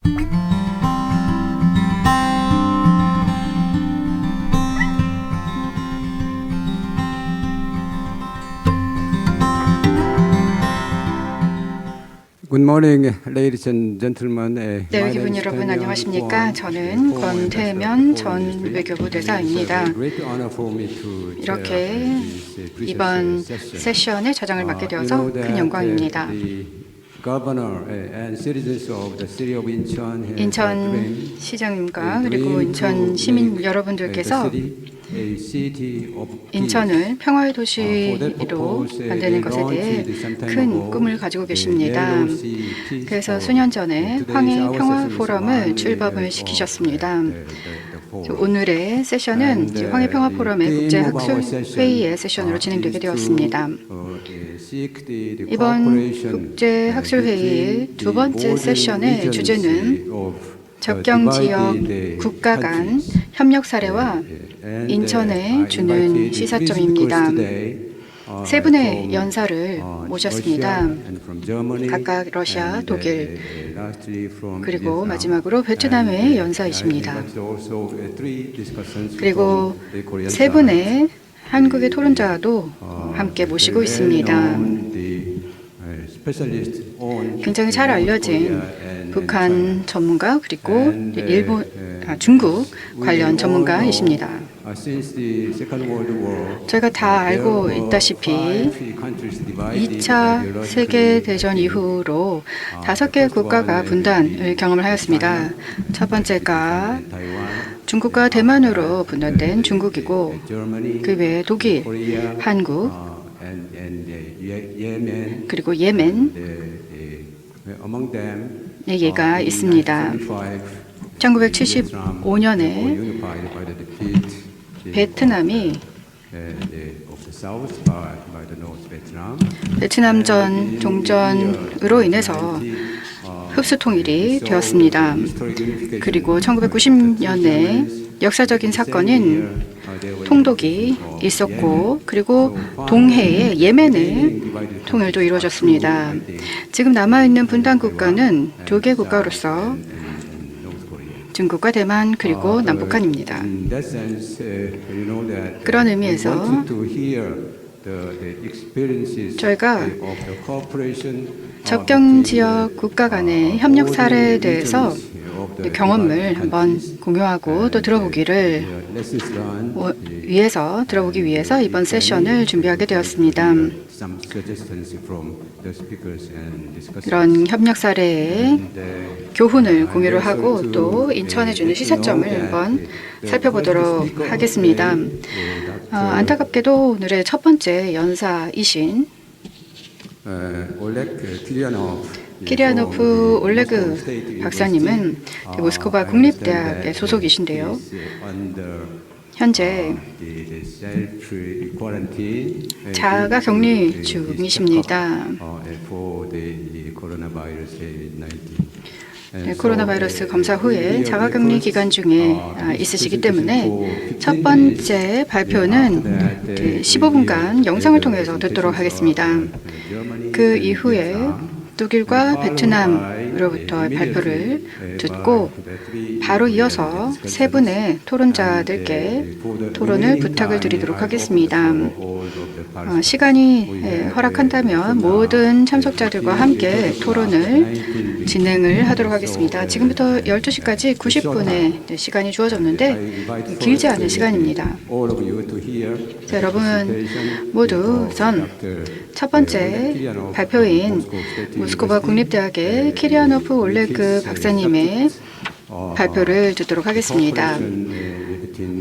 Good morning, ladies and gentlemen. 네, 외교분 여러분 안녕하십니까? 저는 권태면 전 외교부 대사입니다. 이렇게 이번 세션의 자장을 맡게 되어서 큰 영광입니다. 인천 시장님과 그리고 인천 시민 여러분들께서 인천을 평화의 도시로 만드는 것에 대해 큰 꿈을 가지고 계십니다. 그래서 수년 전에 황해 평화 포럼을 출범을 시키셨습니다. 오늘의 세션은 황해 평화 포럼의 국제 학술 회의의 세션으로 진행되게 되었습니다. 이번 국제 학술 회의의 두 번째 세션의 주제는 접경 지역 국가 간 협력 사례와 인천에 주는 시사점입니다. 세 분의 연사를 모셨습니다. 각각 러시아, 독일, 그리고 마지막으로 베트남의 연사이십니다. 그리고 세 분의 한국의 토론자도 함께 모시고 있습니다. 굉장히 잘 알려진 북한 전문가 그리고 중국 관련 전문가이십니다. 저희가 다 알고 있다시피 2차 세계대전 이후로 5개의 국가가 분단을 경험을 하였습니다. 첫 번째가 중국과 대만으로 분단된 중국이고 그 외에 독일, 한국, 그리고 예멘 4개가 있습니다. 1975년에 베트남이 베트남전 종전으로 인해서 흡수 통일이 되었습니다. 그리고 1990년에 역사적인 사건인 통독이 있었고 그리고 동해의 예멘의 통일도 이루어졌습니다. 지금 남아있는 분단 국가는 2개 국가로서 중국과 대만 그리고 남북한입니다. 그런 의미에서 저희가 접경 지역 국가 간의 협력 사례에 대해서 경험을 한번 공유하고 또 들어보기 위해서 이번 세션을 준비하게 되었습니다. 이런 협력 사례의 교훈을 공유를 하고 또 인천에 주는 시사점을 한번 살펴보도록 하겠습니다. 안타깝게도 오늘의 첫 번째 연사이신 키리아노프 올레그 박사님은 모스크바 국립대학의 소속이신데요. 현재 자가 격리 중이십니다. 코로나 바이러스 검사 후에 자가격리 기간 중에 있으시기 때문에 첫 번째 발표는 15분간 영상을 통해서 듣도록 하겠습니다. 그 이후에 독일과 베트남으로부터 발표를 듣고 바로 이어서 세 분의 토론자들께 토론을 부탁을 드리도록 하겠습니다. 시간이 허락한다면 모든 참석자들과 함께 토론을 진행을 하도록 하겠습니다. 지금부터 12시까지 90분의 시간이 주어졌는데 길지 않은 시간입니다. 자, 여러분 모두 우선 첫 번째 발표인 모스크바 국립대학의 키리아노프 올레그 박사님의 발표를 듣도록 하겠습니다.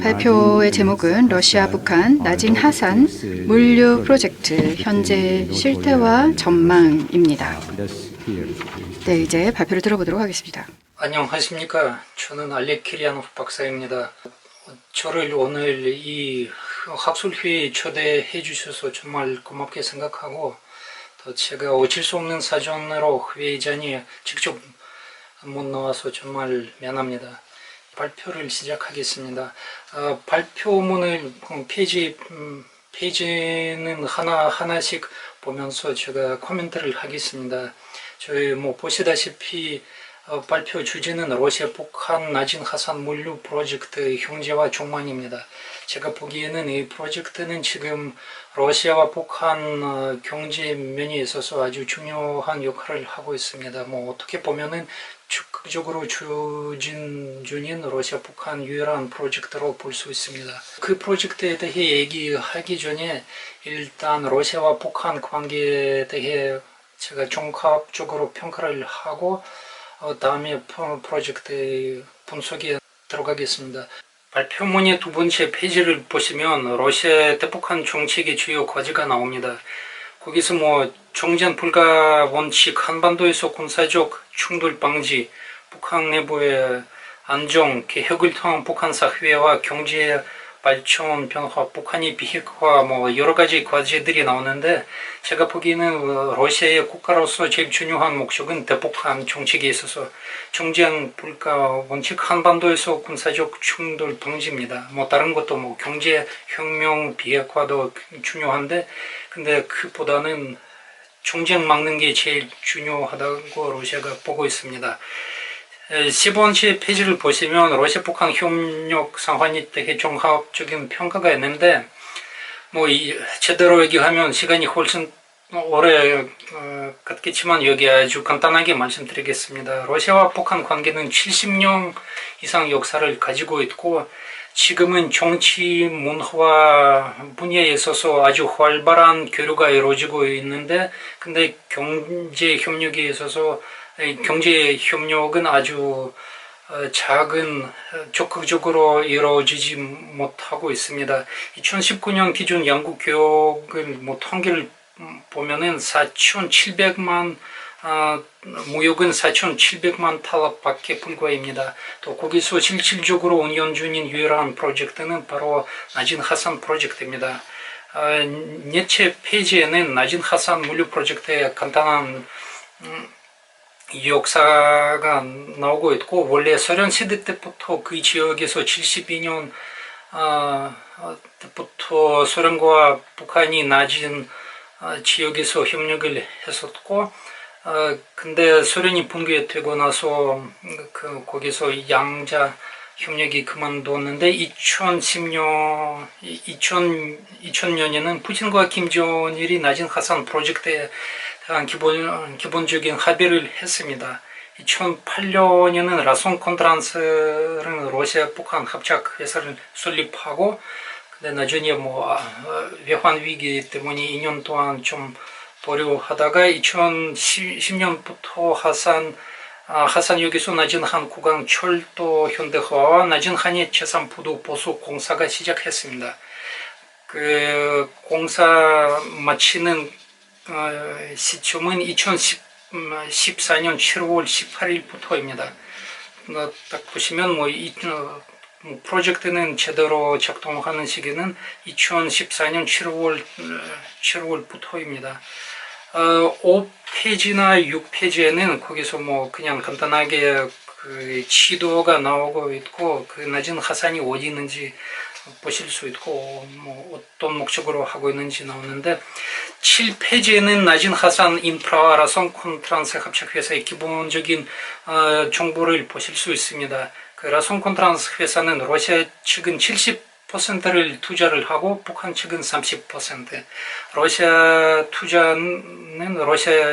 발표의 제목은 러시아, 북한, 나진 하산 물류 프로젝트 현재 실태와 전망입니다. 네, 이제 발표를 들어보도록 하겠습니다. 안녕하십니까. 저는 알렉 키리아노프 박사입니다. 저를 오늘 이 학술회의에 초대해 주셔서 정말 고맙게 생각하고 또 제가 어쩔 수 없는 사정으로 회의장에 직접 못 나와서 정말 미안합니다. 발표를 시작하겠습니다. 발표문을 페이지는 하나씩 보면서 제가 코멘트를 하겠습니다. 저희 보시다시피 발표 주제는 러시아 북한 나진 하산 물류 프로젝트 형제와 종만입니다. 제가 보기에는 이 프로젝트는 지금 러시아와 북한 경제 면에 있어서 아주 중요한 역할을 하고 있습니다. 뭐 어떻게 보면은 적극적으로 추진 중인 러시아 북한 유일한 프로젝트로 볼 수 있습니다. 그 프로젝트에 대해 얘기하기 전에 일단 러시아와 북한 관계에 대해 제가 종합적으로 평가를 하고 다음에 프로젝트의 분석에 들어가겠습니다. 발표문의 두 번째 페이지를 보시면 러시아 대북한 정책의 주요 과제가 나옵니다. 거기서 뭐 종전 불가 원칙, 한반도에서 군사적 충돌 방지, 북한 내부의 안정, 개혁을 통한 북한 사회와 경제 발전 변화, 북한의 비핵화, 뭐 여러 가지 과제들이 나오는데 제가 보기에는 러시아의 국가로서 제일 중요한 목적은 대북한 정책에 있어서 정전 불가 원칙, 한반도에서 군사적 충돌 방지입니다. 뭐 다른 것도 뭐 경제 혁명 비핵화도 중요한데 근데 그보다는 정쟁 막는 게 제일 중요하다고 러시아가 보고 있습니다. 10번째 페이지를 보시면 러시아 북한 협력 상황에 대해 종합적인 평가가 있는데 뭐 제대로 얘기하면 시간이 훨씬 오래 갖겠지만 여기 아주 간단하게 말씀드리겠습니다. 러시아와 북한 관계는 70년 이상 역사를 가지고 있고 지금은 정치 문화 분야에 있어서 아주 활발한 교류가 이루어지고 있는데 근데 경제 협력에 있어서 경제 협력은 아주 작은 적극적으로 이루어지지 못하고 있습니다. 2019년 기준 양국 교역을 뭐 통계를 보면은 4,700만 무역은 4,700만 달러밖에 불과합니다. 또 거기서 실질적으로 운영 중인 유일한 프로젝트는 바로 나진 하산 프로젝트입니다. 넷째 페이지에는 나진 하산 물류 프로젝트의 간단한 역사가 나오고 있고 원래 소련 시대 때부터 그 지역에서 72년 때부터 소련과 북한이 나진 지역에서 협력을 했었고 근데 소련이 붕괴되고 나서 거기서 양자 협력이 그만뒀는데 2000년에는 푸틴과 김정일이 나진 하산 프로젝트에 대한 기본적인 합의를 했습니다. 2008년에는 라손 컨트란스는 러시아 북한 합작 회사를 설립하고 근데 나중에 뭐 외환 위기 때문에 2년 동안 좀 보류하다가 2010년부터 하산역에서 나진한 구간 철도 현대화와 나진한의 제3부도 보수 공사가 시작했습니다. 그 공사 마치는 시점은 2014년 7월 18일부터입니다. 딱 보시면 프로젝트는 제대로 작동하는 시기는 2014년 7월부터입니다. 5페이지나 6페이지에는 거기서 그냥 간단하게 그 지도가 나오고 있고 그 낮은 하산이 어디 있는지 보실 수 있고 어떤 목적으로 하고 있는지 나오는데 7페이지에는 낮은 하산 인프라와 라손 콘트란스 합작회사의 기본적인 정보를 보실 수 있습니다. 그 라손 콘트란스 회사는 러시아 측은 70%를 투자를 하고 북한 측은 30%. 러시아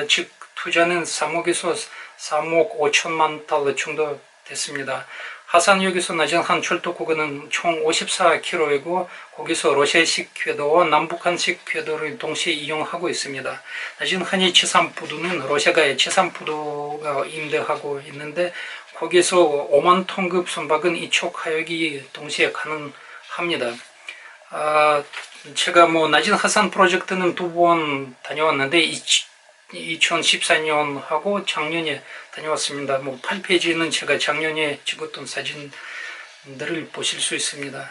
측 투자는 3억에서 3억 5천만 달러 정도 됐습니다. 하산역에서 나진한 철도 구간은 총 54km이고 거기서 러시아식 궤도와 남북한식 궤도를 동시에 이용하고 있습니다. 나진한의 제3부도는 러시아가 제3부도가 임대하고 있는데 거기서 5만 톤급 선박은 이쪽 하역이 동시에 가능합니다. 제가 나진 하산 프로젝트는 2번 다녀왔는데 2014년하고 작년에 다녀왔습니다. 8페이지는 제가 작년에 찍었던 사진들을 보실 수 있습니다.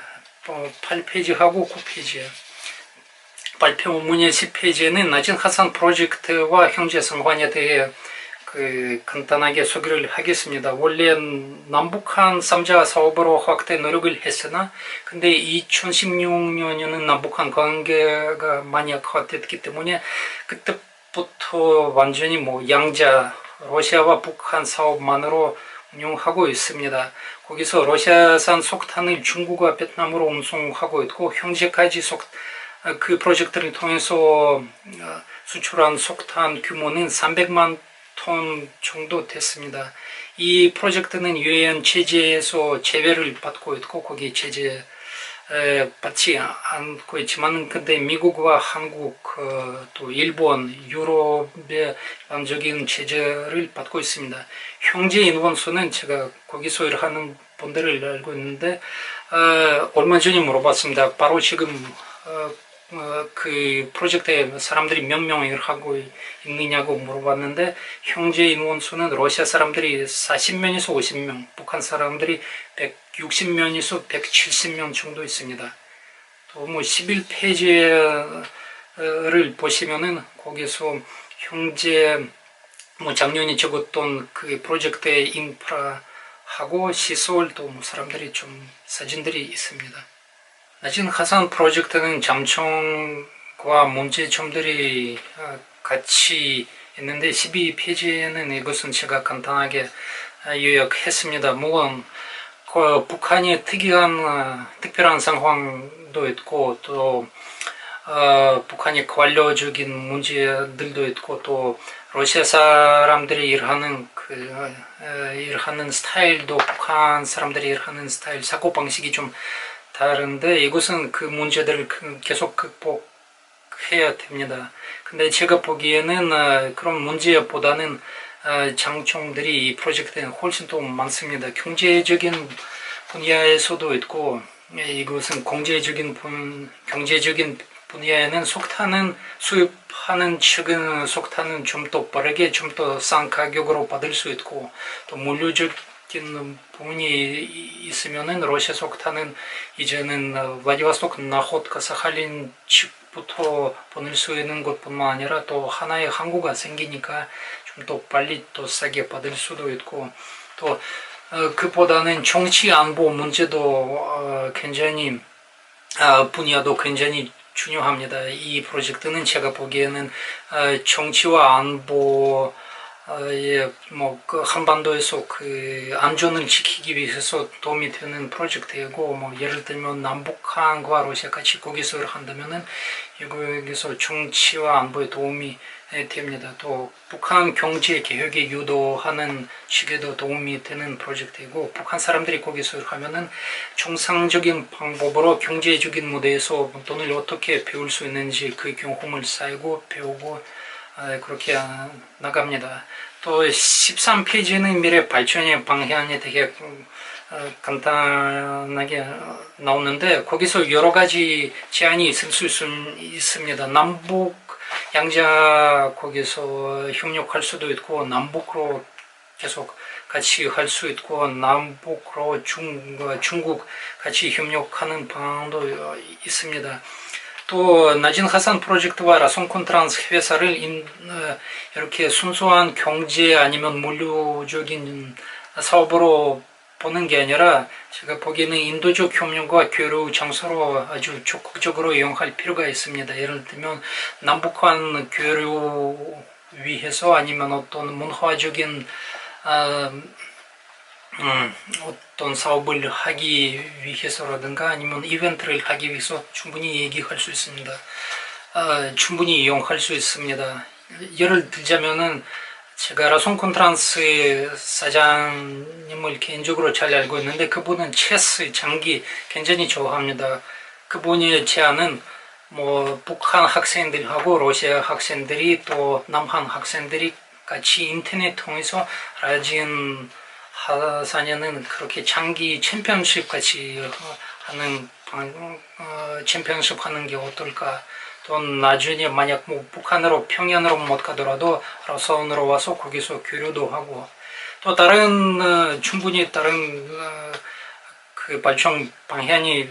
8페이지하고 9페이지에 발표문의 10페이지에는 나진 하산 프로젝트와 현재 상황에 대해 간단하게 소개를 하겠습니다. 원래 남북한 3자 사업으로 확대 노력을 했으나 근데 2016년에는 남북한 관계가 많이 악화됐기 때문에 그때부터 완전히 양자 러시아와 북한 사업만으로 운영하고 있습니다. 거기서 러시아산 석탄을 중국과 베트남으로 운송하고 있고 현재까지 그 프로젝트를 통해서 수출한 석탄 규모는 300만 톤 정도 됐습니다. 이 프로젝트는 유엔 제재에서 제외를 받고 있고 거기 제재 받지 않고 있지만 근데 미국과 한국 또 일본, 유럽의 일반적인 제재를 받고 있습니다. 형제 인원 수는 제가 거기서 일하는 분들을 알고 있는데 얼마 전에 물어봤습니다. 바로 지금 그 프로젝트에 사람들이 몇 명 일하고 있느냐고 물어봤는데 형제 인원 수는 러시아 사람들이 40명에서 50명, 북한 사람들이 160명에서 170명 정도 있습니다. 또 뭐 11페이지를 보시면은 거기서 형제 뭐 작년에 적었던 그 프로젝트의 인프라하고 시설 또 뭐 사람들이 좀 사진들이 있습니다. 나진 화산 프로젝트는 잠청과 문제점들이 같이 있는데 12페이지에는 이것은 제가 간단하게 요약했습니다. 물론 북한이 특별한 상황도 있고 또 북한이 관료적인 문제들도 있고 또 러시아 사람들이 일하는 스타일도 북한 사람들이 일하는 스타일 사고방식이 좀 다른데 이것은 그 문제들을 계속 극복해야 됩니다. 근데 제가 보기에는 그런 문제보다는 장점들이 이 프로젝트에는 훨씬 더 많습니다. 경제적인 분야에서도 있고 이것은 경제적인 분야에는 석탄은 수입하는 측은 석탄은 좀 더 빠르게 좀 더 싼 가격으로 받을 수 있고 또 물류적 부분이 있으면은 러시아 석탄은 이제는 블라디보스토크, 나호tka, 사할린 측부터 보낼 수 있는 것뿐만 아니라 또 하나의 항구가 생기니까 좀 더 빨리 또 싸게 받을 수도 있고 또 그보다는 정치 안보 문제도 굉장히 분야도 굉장히 중요합니다. 이 프로젝트는 제가 보기에는 정치와 안보 그 한반도에서 그 안전을 지키기 위해서 도움이 되는 프로젝트이고, 뭐 예를 들면 남북한과 러시아 같이 거기서 한다면은 여기서 정치와 안보에 도움이 됩니다. 또 북한 경제 개혁에 유도하는 식에도 도움이 되는 프로젝트이고, 북한 사람들이 거기서 하면은 정상적인 방법으로 경제적인 무대에서 돈을 어떻게 배울 수 있는지 그 경험을 쌓고 배우고 그렇게 나갑니다. 또 13페이지는 미래 발전의 방향에 되게 간단하게 나오는데 거기서 여러 가지 제안이 있을 수 있습니다. 남북 양자 거기서 협력할 수도 있고 남북으로 계속 같이 할 수 있고 남북으로 중국 같이 협력하는 방안도 있습니다. 또 나진 화산 프로젝트와 라손콘트란스 회사를 이렇게 순수한 경제 아니면 물류적인 사업으로 보는 게 아니라 제가 보기에는 인도적 협력과 교류 장소로 아주 적극적으로 이용할 필요가 있습니다. 예를 들면 남북한 교류 위해서 아니면 어떤 문화적인 어떤 사업을 하기 위해서라든가 아니면 이벤트를 하기 위해서 충분히 얘기할 수 있습니다. 충분히 이용할 수 있습니다. 예를 들자면은 제가 라손콘트란스의 사장님을 개인적으로 잘 알고 있는데 그분은 체스 장기 굉장히 좋아합니다. 그분의 제안은 뭐 북한 학생들하고 러시아 학생들이 또 남한 학생들이 같이 인터넷 통해서 라진 하사년은 그렇게 장기 챔피언십 같이 하는 챔피언십 하는 게 어떨까? 또 나중에 만약 뭐 북한으로 평양으로 못 가더라도 라손으로 와서 거기서 교류도 하고 또 다른 충분히 다른 그 발전 방향이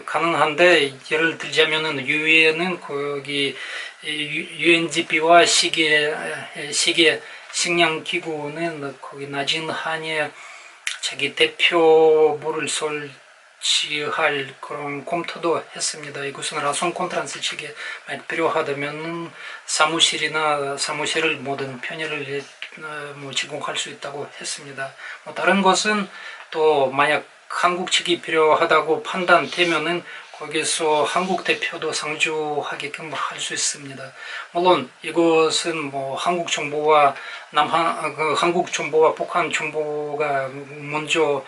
가능한데 예를 들자면은 유엔은 거기 UNGP와 세계 식량기구는 거기 나진 한에 자기 대표부를 설치할 그런 검토도 했습니다. 이것은 라손콘트란스 측에 필요하다면 사무실을 모든 편의를 뭐 제공할 수 있다고 했습니다. 뭐 다른 것은 또 만약 한국 측이 필요하다고 판단되면은 거기서 한국 대표도 상주하게끔 할 수 있습니다. 물론 이것은 뭐 한국 정부와 한국 정부와 북한 정부가 먼저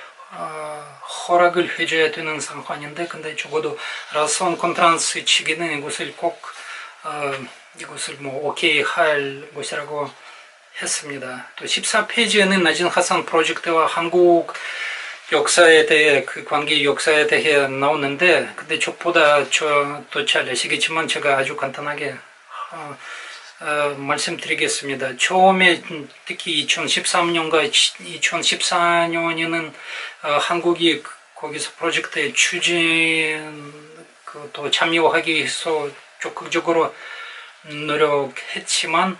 허락을 해줘야 되는 상황인데, 근데 적어도 라선 컨퍼런스 측에는 이것을 꼭 이것을 뭐 오케이 할 것이라고 했습니다. 또 14페이지에는 나진 하산 프로젝트와 한국 역사에 대해, 그 관계 역사에 대해 나오는데, 근데 저보다 또 잘 아시겠지만 제가 아주 간단하게 말씀드리겠습니다. 처음에 특히 2013년과 2014년에는 한국이 거기서 프로젝트에 또 참여하기 위해서 적극적으로 노력했지만,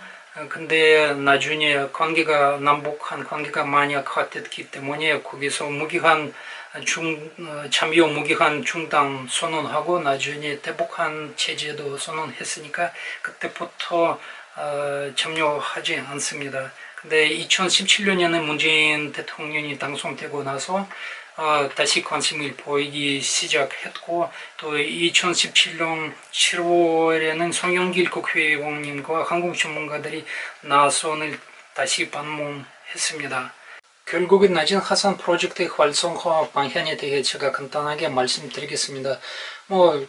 근데 나중에 남북한 관계가 많이 악화됐기 때문에 거기서 참여 무기한 중단 선언하고 나중에 대북한 체제도 선언했으니까 그때부터 참여하지 않습니다. 근데 2017년에는 문재인 대통령이 당선되고 나서 다시 관심을 보이기 시작했고, 또 2017년 7월에는 송영길 국회의원님과 한국 전문가들이 나선을 다시 방문했습니다. 결국은 나진 하산 프로젝트의 활성화 방향에 대해 제가 간단하게 말씀드리겠습니다. 뭐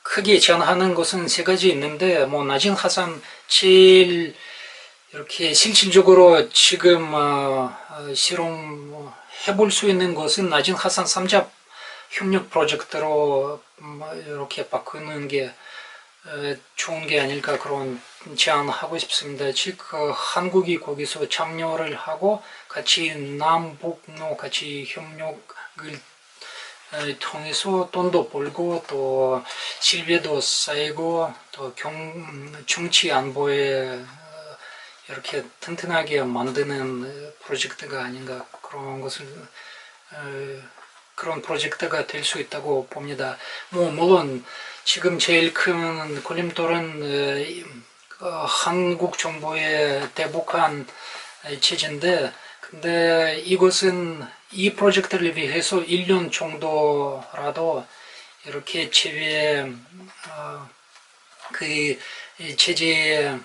크게 제안하는 것은 세 가지 있는데, 뭐 나진 하산 제일 이렇게 실질적으로 지금 실험 해볼 수 있는 것은 나진 하산 3자 협력 프로젝트로 이렇게 바꾸는 게 좋은 게 아닐까, 그런 제안하고 싶습니다. 즉 한국이 거기서 참여를 하고 같이 남북로 같이 협력을 통해서 돈도 벌고 또 신뢰도 쌓이고 또 정치 안보에 이렇게 튼튼하게 만드는 프로젝트가 아닌가, 그런 프로젝트가 될 수 있다고 봅니다. 물론 지금 제일 큰 걸림돌은 한국 정부의 대북한 체제인데, 근데 이것은 이 프로젝트를 위해서 1년 정도라도 이렇게 그 체제에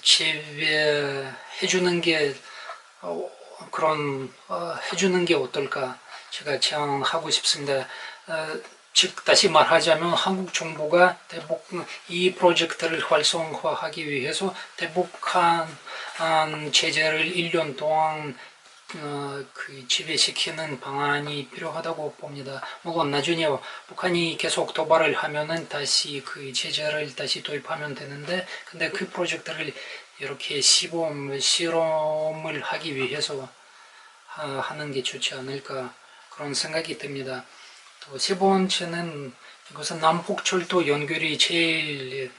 제외해주는 게 해주는 게 어떨까, 제가 제안하고 싶습니다. 즉 다시 말하자면 한국 정부가 이 프로젝트를 활성화하기 위해서 대북한 체제를 1년 동안 지배시키는 방안이 필요하다고 봅니다. 물론 나중에 북한이 계속 도발을 하면은 다시 그 체제를 다시 도입하면 되는데, 근데 그 프로젝트를 이렇게 실험을 하기 위해서 하는 게 좋지 않을까, 그런 생각이 듭니다. 또 세 번째는 이것은 남북철도 연결이 제일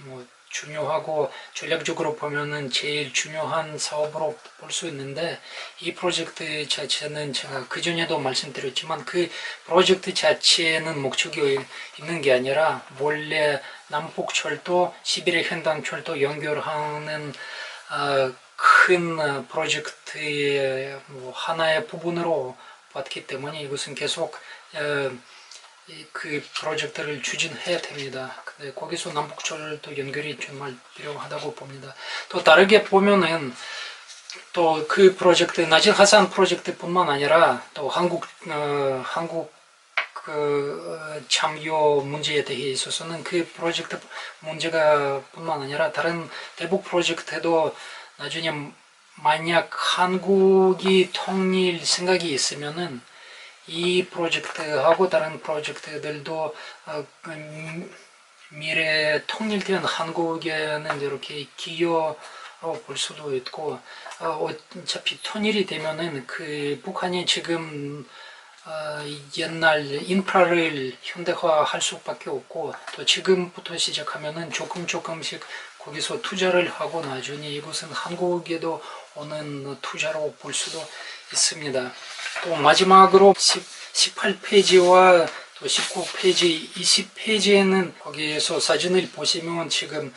중요하고 전략적으로 보면은 제일 중요한 사업으로 볼 수 있는데, 이 프로젝트 자체는 제가 그전에도 말씀드렸지만 그 프로젝트 자체는 목적이 있는 게 아니라 원래 남북철도, 시베리아 횡단철도 연결하는 큰 프로젝트의 하나의 부분으로 봤기 때문에 이것은 계속 그 프로젝트를 추진해야 됩니다. 근데 거기서 남북철도 연결이 정말 필요하다고 봅니다. 또 다르게 보면은 또 그 프로젝트, 나진 하산 프로젝트뿐만 아니라 또 한국 참여 문제에 대해 있어서는 그 프로젝트 문제가 뿐만 아니라 다른 대북 프로젝트도 나중에 만약 한국이 통일 생각이 있으면은 이 프로젝트하고 다른 프로젝트들도 미래 통일된 한국에는 이렇게 기여 볼 수도 있고, 어차피 통일이 되면은 그 북한이 지금 옛날 인프라를 현대화할 수밖에 없고, 또 지금부터 시작하면은 조금씩 거기서 투자를 하고 나중에 이것은 한국에도 오는 투자로 볼 수도 있습니다. 또 마지막으로 18페이지와 또 19페이지, 20페이지에는 거기에서 사진을 보시면 지금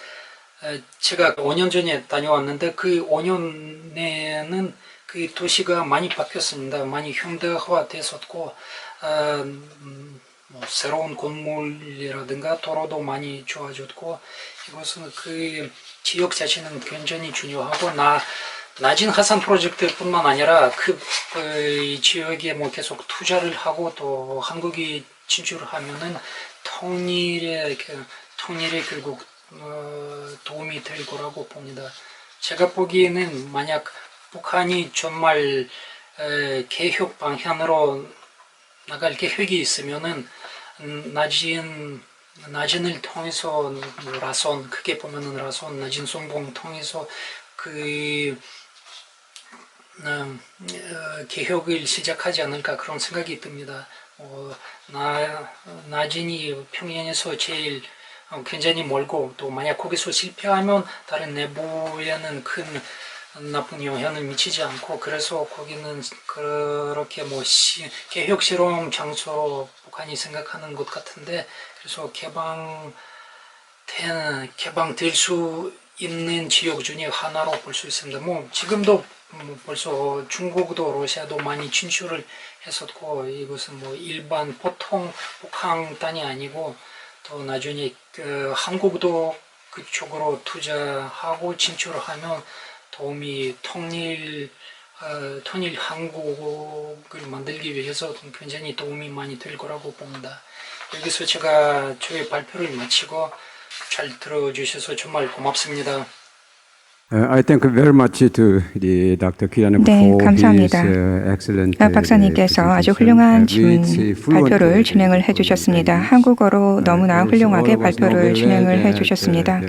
제가 5년 전에 다녀왔는데 그 5년 내에는 그 도시가 많이 바뀌었습니다. 많이 현대화 됐었고 뭐 새로운 건물이라든가 도로도 많이 좋아졌고 이것은 그 지역 자체는 굉장히 중요하고 낮은 화산 프로젝트뿐만 아니라 그 지역에 뭐 계속 투자를 하고 또 한국이 진출을 하면은 통일에 결국 도움이 될 거라고 봅니다. 제가 보기에는 만약 북한이 정말 개혁 방향으로 나갈 계획이 있으면은 나진을 통해서 라손 크게 보면은 라손 나진 송봉 통해서 개혁을 시작하지 않을까 그런 생각이 듭니다. 나진이 평양에서 제일 굉장히 멀고 또 만약 거기서 실패하면 다른 내부에는 큰 나쁜 영향을 미치지 않고 그래서 거기는 그렇게 뭐 개혁 실험 장소로 북한이 생각하는 것 같은데 그래서 개방될 수 있는 지역 중에 하나로 볼 수 있습니다. 뭐 지금도 벌써 중국도 러시아도 많이 진출을 했었고 이것은 뭐 일반 보통 북한단이 아니고 또 나중에 한국도 그쪽으로 투자하고 진출을 하면 도움이 통일 한국을 만들기 위해서 굉장히 도움이 많이 될 거라고 봅니다. 여기서 제가 저의 발표를 마치고 잘 들어주셔서 정말 고맙습니다. I thank very much to the Dr. Kiranov 네, for 감사합니다. his excellent 박사님께서 아주 훌륭한 발표를 진행을 해주셨습니다. 한국어로 너무나 훌륭하게 발표를 진행을 해주셨습니다.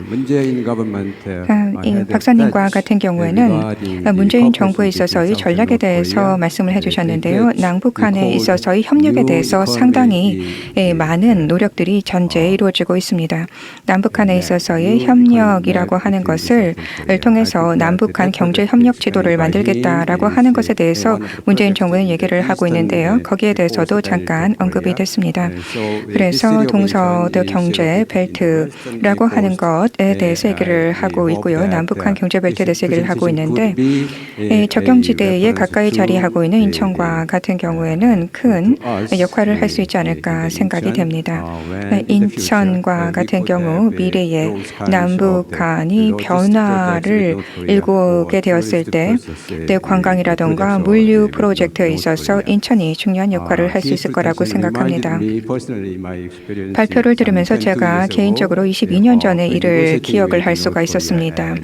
이 박사님과 같은 경우에는 문재인 정부에 있어서의 전략에 대해서 말씀을 해주셨는데요. 남북한에 있어서의 협력에 대해서 상당히 많은 노력들이 현재 이루어지고 있습니다. 남북한에 있어서의 협력이라고 하는 것을 통해서 남북한 경제협력 지도를 만들겠다라고 하는 것에 대해서 문재인 정부는 얘기를 하고 있는데요. 거기에 대해서도 잠깐 언급이 됐습니다. 그래서 동서드 경제 벨트라고 하는 것에 대해서 얘기를 하고 있고요. 남북한 경제 벨트에 대해서 얘기를 하고 있는데 적경지대에 가까이 자리하고 있는 인천과 같은 경우에는 큰 역할을 할 수 있지 않을까 생각이 됩니다. 인천과 같은 경우 미래에 남북한이 변화를 일구게 되었을 때 관광이라던가 물류 프로젝트에 있어서 인천이 중요한 역할을 할 수 있을 거라고 생각합니다. 발표를 들으면서 제가 개인적으로 22년 전의 일을 기억을 할 수가 있었습니다.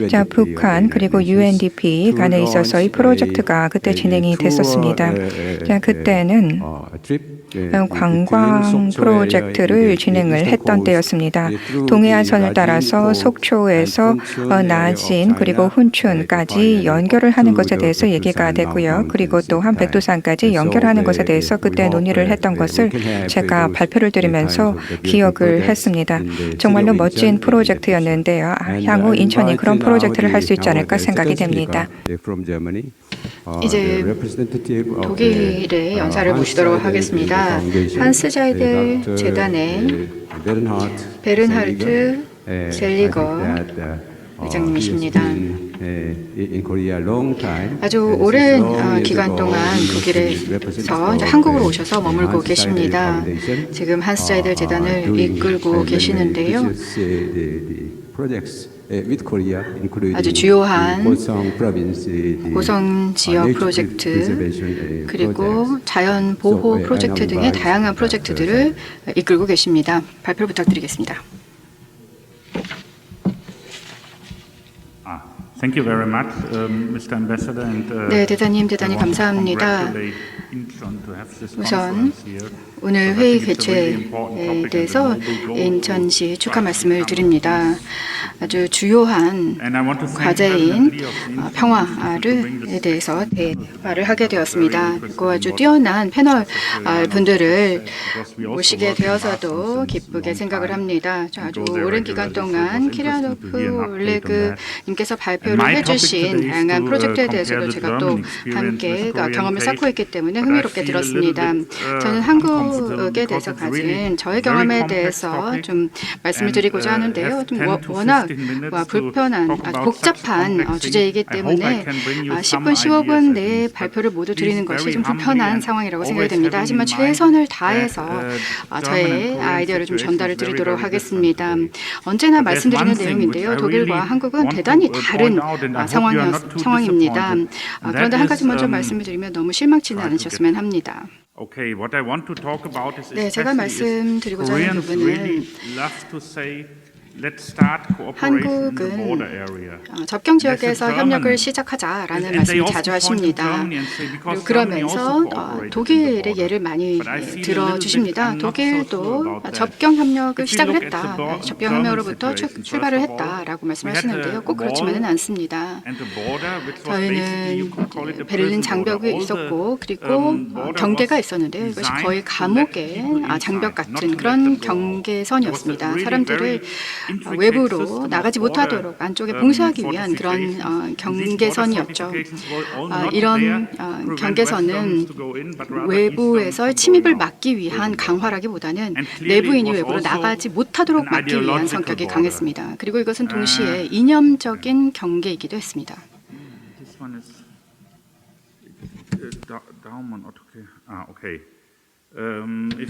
자, 북한 그리고 UNDP 간에 있어서의 프로젝트가 그때 진행이 됐었습니다. 자, 그때는 관광 프로젝트를 진행을 했던 때였습니다. 동해안선을 따라서 속초에서 나진 그리고 훈춘까지 연결을 하는 것에 대해서 얘기가 됐고요. 그리고 또한 백두산까지 연결하는 것에 대해서 그때 논의를 했던 것을 제가 발표를 드리면서 기억을 했습니다. 정말로 멋진 프로젝트였는데요. 향후 인천이 그런 프로젝트를 할 수 있지 않을까 생각이 됩니다. 이제 독일의 연사를 보시도록 하겠습니다. 한스 자이델 재단의 베른하르트 셀리거 회장님이십니다. 아주 오랜 기간 동안 독일에서 이제 한국으로 오셔서 머물고 계십니다. 지금 한스 자이델 재단을 이끌고 계시는데요. 아주 주요한 고성 지역 프로젝트 그리고 자연 보호 프로젝트 등의 다양한 프로젝트들을 이끌고 계십니다. 발표를 부탁드리겠습니다. Thank you very much, Mr. Ambassador, and 네, 대단히 감사합니다. 우선 오늘 회의 개최에 대해서 인천시 축하 말씀을 드립니다. 아주 주요한 과제인 평화에 대해서 대화를 하게 되었습니다. 그리고 아주 뛰어난 패널 분들을 모시게 되어서도 기쁘게 생각을 합니다. 아주 오랜 기간 동안 키리아노프 올레그님께서 발표를 발표를 해주신 다양한 프로젝트에 대해서도 제가 또 함께 경험을 쌓고 있기 때문에 흥미롭게 들었습니다. 저는 한국에 대해서 가진 저의 경험에 대해서 좀 말씀을 드리고자 하는데요. 좀 워낙 불편한, 복잡한 주제이기 때문에 10분, 15분 내에 발표를 모두 드리는 것이 좀 불편한 상황이라고 생각이 됩니다. 하지만 최선을 다해서 저의 아이디어를 좀 전달을 드리도록 하겠습니다. 언제나 말씀드리는 내용인데요. 독일과 한국은 대단히 다른 상황입니다. 그런데 한 가지 먼저 말씀을 드리면 너무 실망치는 않으셨으면 합니다. 네, 제가 말씀드리고자 하는 부분은 한국은 접경 지역에서 협력을 시작하자라는 말씀을 자주 하십니다. 그리고 그러면서 독일의 예를 많이 들어주십니다. 독일도 접경 협력을 시작을 했다. 접경 협력으로부터 출발을 했다라고 말씀하시는데요. 꼭 그렇지만은 않습니다. 저희는 베를린 장벽이 있었고 그리고 경계가 있었는데요. 이것이 거의 감옥의 장벽 같은 그런 경계선이었습니다. 사람들을 외부로 나가지 못하도록 안쪽에 봉쇄하기 위한 그런 경계선이었죠. 이런 경계선은 외부에서 침입을 막기 위한 강화라기보다는 내부인이 외부로 나가지 못하도록 막기 위한 성격이 강했습니다. 그리고 이것은 동시에 이념적인 경계이기도 했습니다.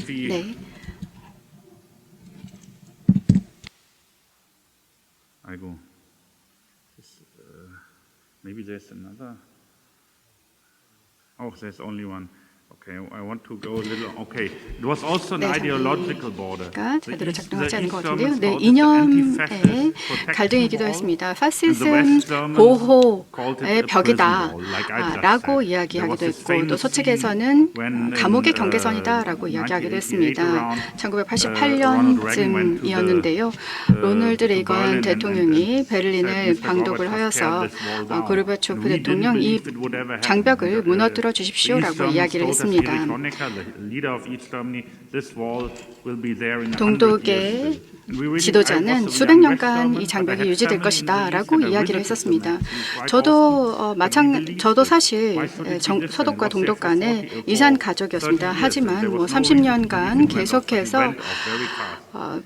네. 아이고, maybe there's another. Oh, there's only one. Okay, I want to go a little. Okay, it was also an ideological border. 제대로 작동하지 않은 것 같은데요. 네, 이념의 갈등이기도 했습니다. 파시즘 보호의 벽이다라고 이야기하기도 했고, 또 서측에서는 감옥의 경계선이다라고 이야기하기도 했습니다. 1988년쯤이었는데요. 로널드 레이건 대통령이 베를린을 방독을 하여서 고르바초프 대통령 이 장벽을 무너뜨려 주십시오라고 이야기를 했습니다. 동독의 지도자는 수백 년간 이 장벽이 유지될 것이다라고 이야기를 했었습니다. 저도 사실 서독과 동독 간의 이산 가족이었습니다. 하지만 30년간 계속해서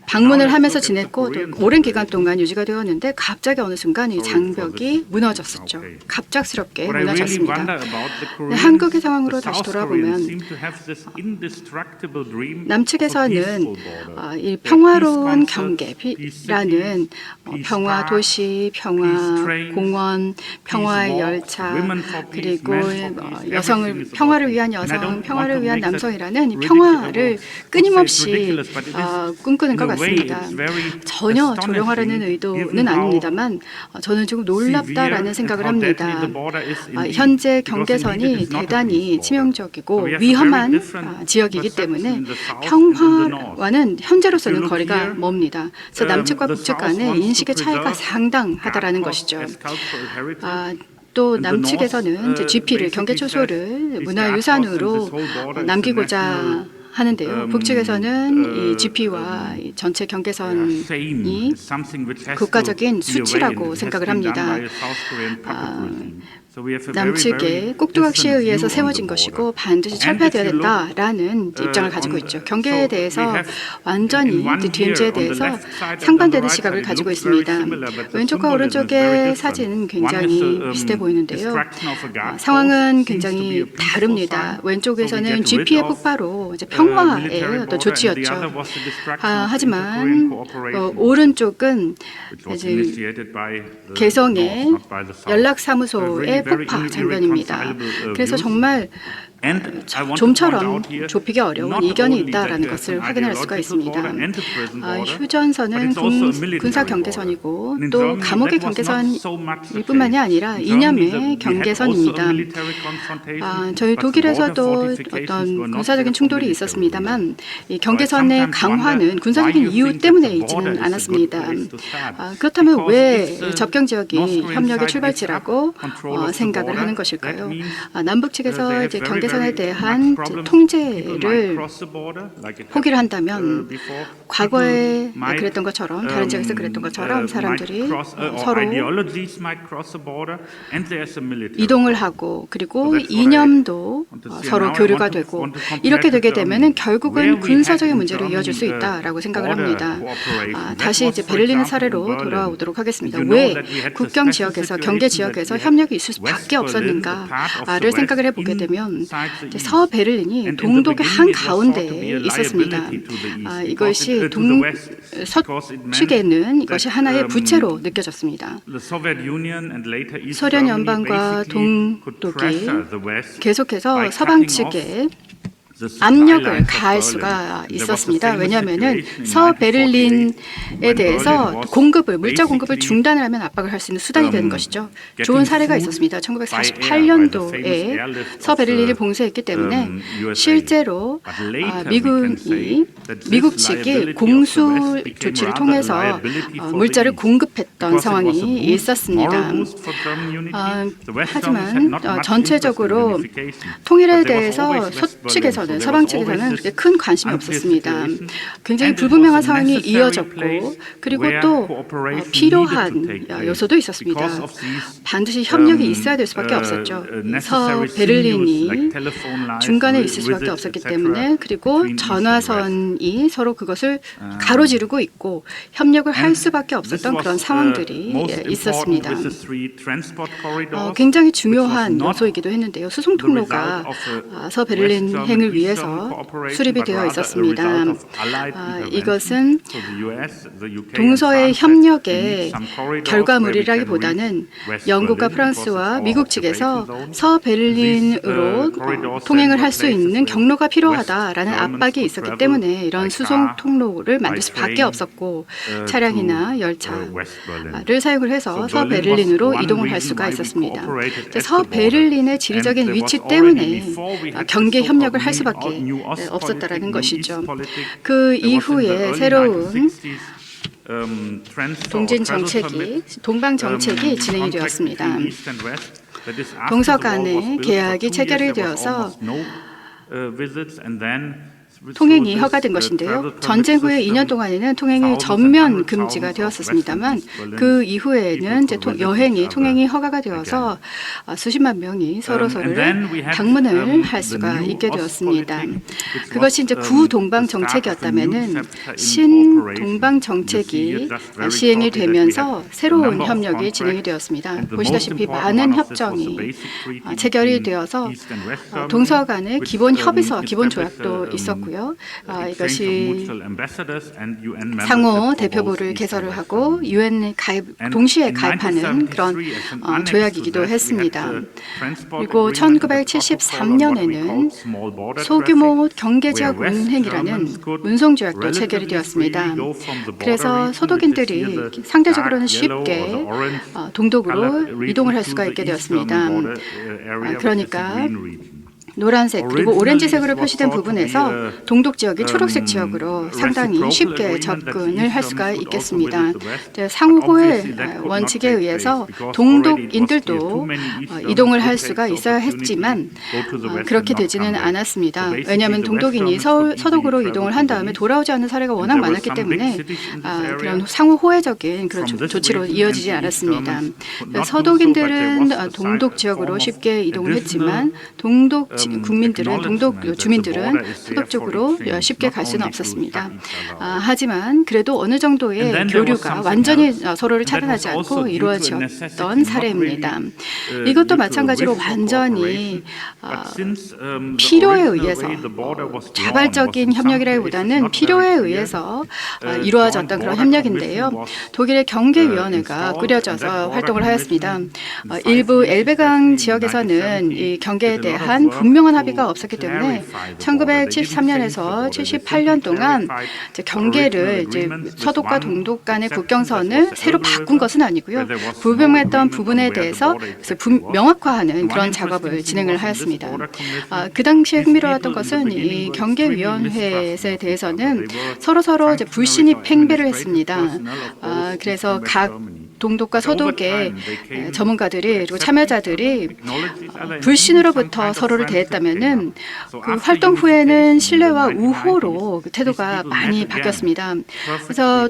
방문을 하면서 지냈고 또 오랜 기간 동안 유지가 되었는데 갑자기 어느 순간 이 장벽이 무너졌었죠. 갑작스럽게 무너졌습니다. 네, 한국의 상황으로 다시 돌아보면 남측에서는 이 평화로운 경계라는 평화 도시, 평화 공원, 평화의 열차, 그리고 여성을 평화를 위한 여성, 평화를 위한 남성이라는 이 평화를 끊임없이 꿈꾸는 것 같습니다. 전혀 조롱하려는 의도는 아닙니다만 저는 조금 놀랍다라는 생각을 합니다. 현재 경계선이 대단히 치명적이고 위험한 지역이기 때문에 평화와는 현재로서는 거리가 멉니다. 그래서 남측과 북측 간의 인식의 차이가 상당하다라는 것이죠. 또 남측에서는 이제 GP를 경계초소를 문화유산으로 남기고자 하는데요. 북측에서는 이 GP와 이 전체 경계선이 국가적인 수치라고 생각을 합니다. 남측의 꼭두각시에 의해서 세워진 것이고 반드시 철폐되어야 된다라는 입장을 가지고 있죠. 경계에 대해서 완전히 DMZ에 대해서 상반되는 시각을 가지고 있습니다. 왼쪽과 오른쪽의 사진은 굉장히 비슷해 보이는데요. 상황은 굉장히 다릅니다. 왼쪽에서는 GP의 폭파로 이제 평화의 어떤 조치였죠. 하지만 오른쪽은 이제 개성의 연락사무소의 폭파 장면입니다. 그래서 정말 좀처럼 좁히기 어려운 이견이 있다라는 것을 확인할 수가 있습니다. 휴전선은 군사 경계선이고 또 감옥의 경계선일 뿐만이 아니라 이념의 경계선입니다. 저희 독일에서도 어떤 군사적인 충돌이 있었습니다만 이 경계선의 강화는 군사적인 이유 때문에 있지는 않았습니다. 그렇다면 왜 접경 지역이 협력의 출발지라고 생각을 하는 것일까요? 남북 측에서 이제 경계선 생산에 대한 통제를 포기를 한다면 과거에 그랬던 것처럼 다른 지역에서 그랬던 것처럼 사람들이 서로 이동을 하고 그리고 이념도 서로 교류가 되고 이렇게 되게 되면은 결국은 군사적인 문제로 이어질 수 있다라고 생각을 합니다. 다시 이제 베를린 사례로 돌아오도록 하겠습니다. 왜 국경 지역에서 경계 지역에서 협력이 있을 수밖에 없었는가를 생각을 해보게 되면 서베를린이 동독의 한 가운데에 있었습니다. 이것이 서측에는 이것이 하나의 부채로 느껴졌습니다. 소련 연방과 동독이 계속해서 서방 측에 압력을 가할 수가 있었습니다. 왜냐하면 서베를린에 대해서 물자 공급을 중단을 하면 압박을 할 수 있는 수단이 되는 것이죠. 좋은 사례가 있었습니다. 1948년도에 서베를린을 봉쇄했기 때문에 실제로 미국 측이 공수 조치를 통해서 물자를 공급했던 상황이 있었습니다. 하지만 전체적으로 통일에 대해서 서측에서는 서방 측에서는 그렇게 큰 관심이 없었습니다. 굉장히 불분명한 상황이 이어졌고 그리고 또 필요한 요소도 있었습니다. 반드시 협력이 있어야 될 수밖에 없었죠. 서베를린이 중간에 있을 수밖에 없었기 때문에 그리고 전화선이 서로 그것을 가로지르고 있고 협력을 할 수밖에 없었던 그런 상황들이 있었습니다. 굉장히 중요한 요소이기도 했는데요. 수송통로가 서베를린 행을 위해서 수립이 되어 있었습니다. 이것은 동서의 협력의 결과물이라기보다는 영국과 프랑스와 미국 측에서 서베를린으로 통행을 할 수 있는 경로가 필요하다라는 압박이 있었기 때문에 이런 수송 통로를 만들 수밖에 없었고 차량이나 열차를 사용을 해서 서베를린으로 이동을 할 수가 있었습니다. 서베를린의 지리적인 위치 때문에 경계 협력을 할 수밖에 없었다라는 것이죠. 그 이후에 새로운 동방 정책이 진행이 되었습니다. 동서 간의 계약이 체결이 되어서 통행이 허가된 것인데요. 전쟁 후에 2년 동안에는 통행이 전면 금지가 되었었습니다만 그 이후에는 이제 통행이 허가가 되어서 수십만 명이 서로를 방문을 할 수가 있게 되었습니다. 그것이 이제 구동방 정책이었다면은 신동방 정책이 시행이 되면서 새로운 협력이 진행이 되었습니다. 보시다시피 많은 협정이 체결이 되어서 동서 간의 기본 협의서, 기본 조약도 있었고요. 이것이 상호 대표부를 개설을 하고 유엔에 동시에 가입하는 그런 조약이기도 했습니다. 그리고 1973년에는 소규모 경계지역 운행이라는 운송조약도 체결이 되었습니다. 그래서 소독인들이 상대적으로는 쉽게 동독으로 이동을 할 수가 있게 되었습니다. 그러니까 노란색 그리고 오렌지색으로 표시된 부분에서 동독 지역이 초록색 지역으로 상당히 쉽게 접근을 할 수가 있겠습니다. 상호의 원칙에 의해서 동독인들도 이동을 할 수가 있어야 했지만 그렇게 되지는 않았습니다. 왜냐하면 동독인이 서독으로 이동을 한 다음에 돌아오지 않는 사례가 워낙 많았기 때문에 그런 상호 호혜적인 그런 조치로 이어지지 않았습니다. 서독인들은 동독 지역으로 쉽게 이동을 했지만 동독 주민들은 서독 쪽으로 쉽게 갈 수는 없었습니다. 하지만 그래도 어느 정도의 교류가 완전히 서로를 차단하지 않고 이루어졌던 사례입니다. 이것도 마찬가지로 완전히 필요에 의해서 자발적인 협력이라기보다는 필요에 의해서 이루어졌던 그런 협력인데요. 독일의 경계위원회가 꾸려져서 활동을 하였습니다. 일부 엘베강 지역에서는 이 경계에 대한 분명한 합의가 없었기 때문에 1973년에서 78년 동안 경계를 서독과 동독 간의 국경선을 새로 바꾼 것은 아니고요. 불분명했던 부분에 대해서 명확화하는 그런 작업을 진행을 하였습니다. 그 당시에 흥미로웠던 것은 이 경계위원회에 대해서는 서로 불신이 팽배를 했습니다. 그래서 각 동독과 서독의 전문가들이 그리고 참여자들이 불신으로부터 서로를 대했다면은 그 활동 후에는 신뢰와 우호로 그 태도가 많이 바뀌었습니다. 그래서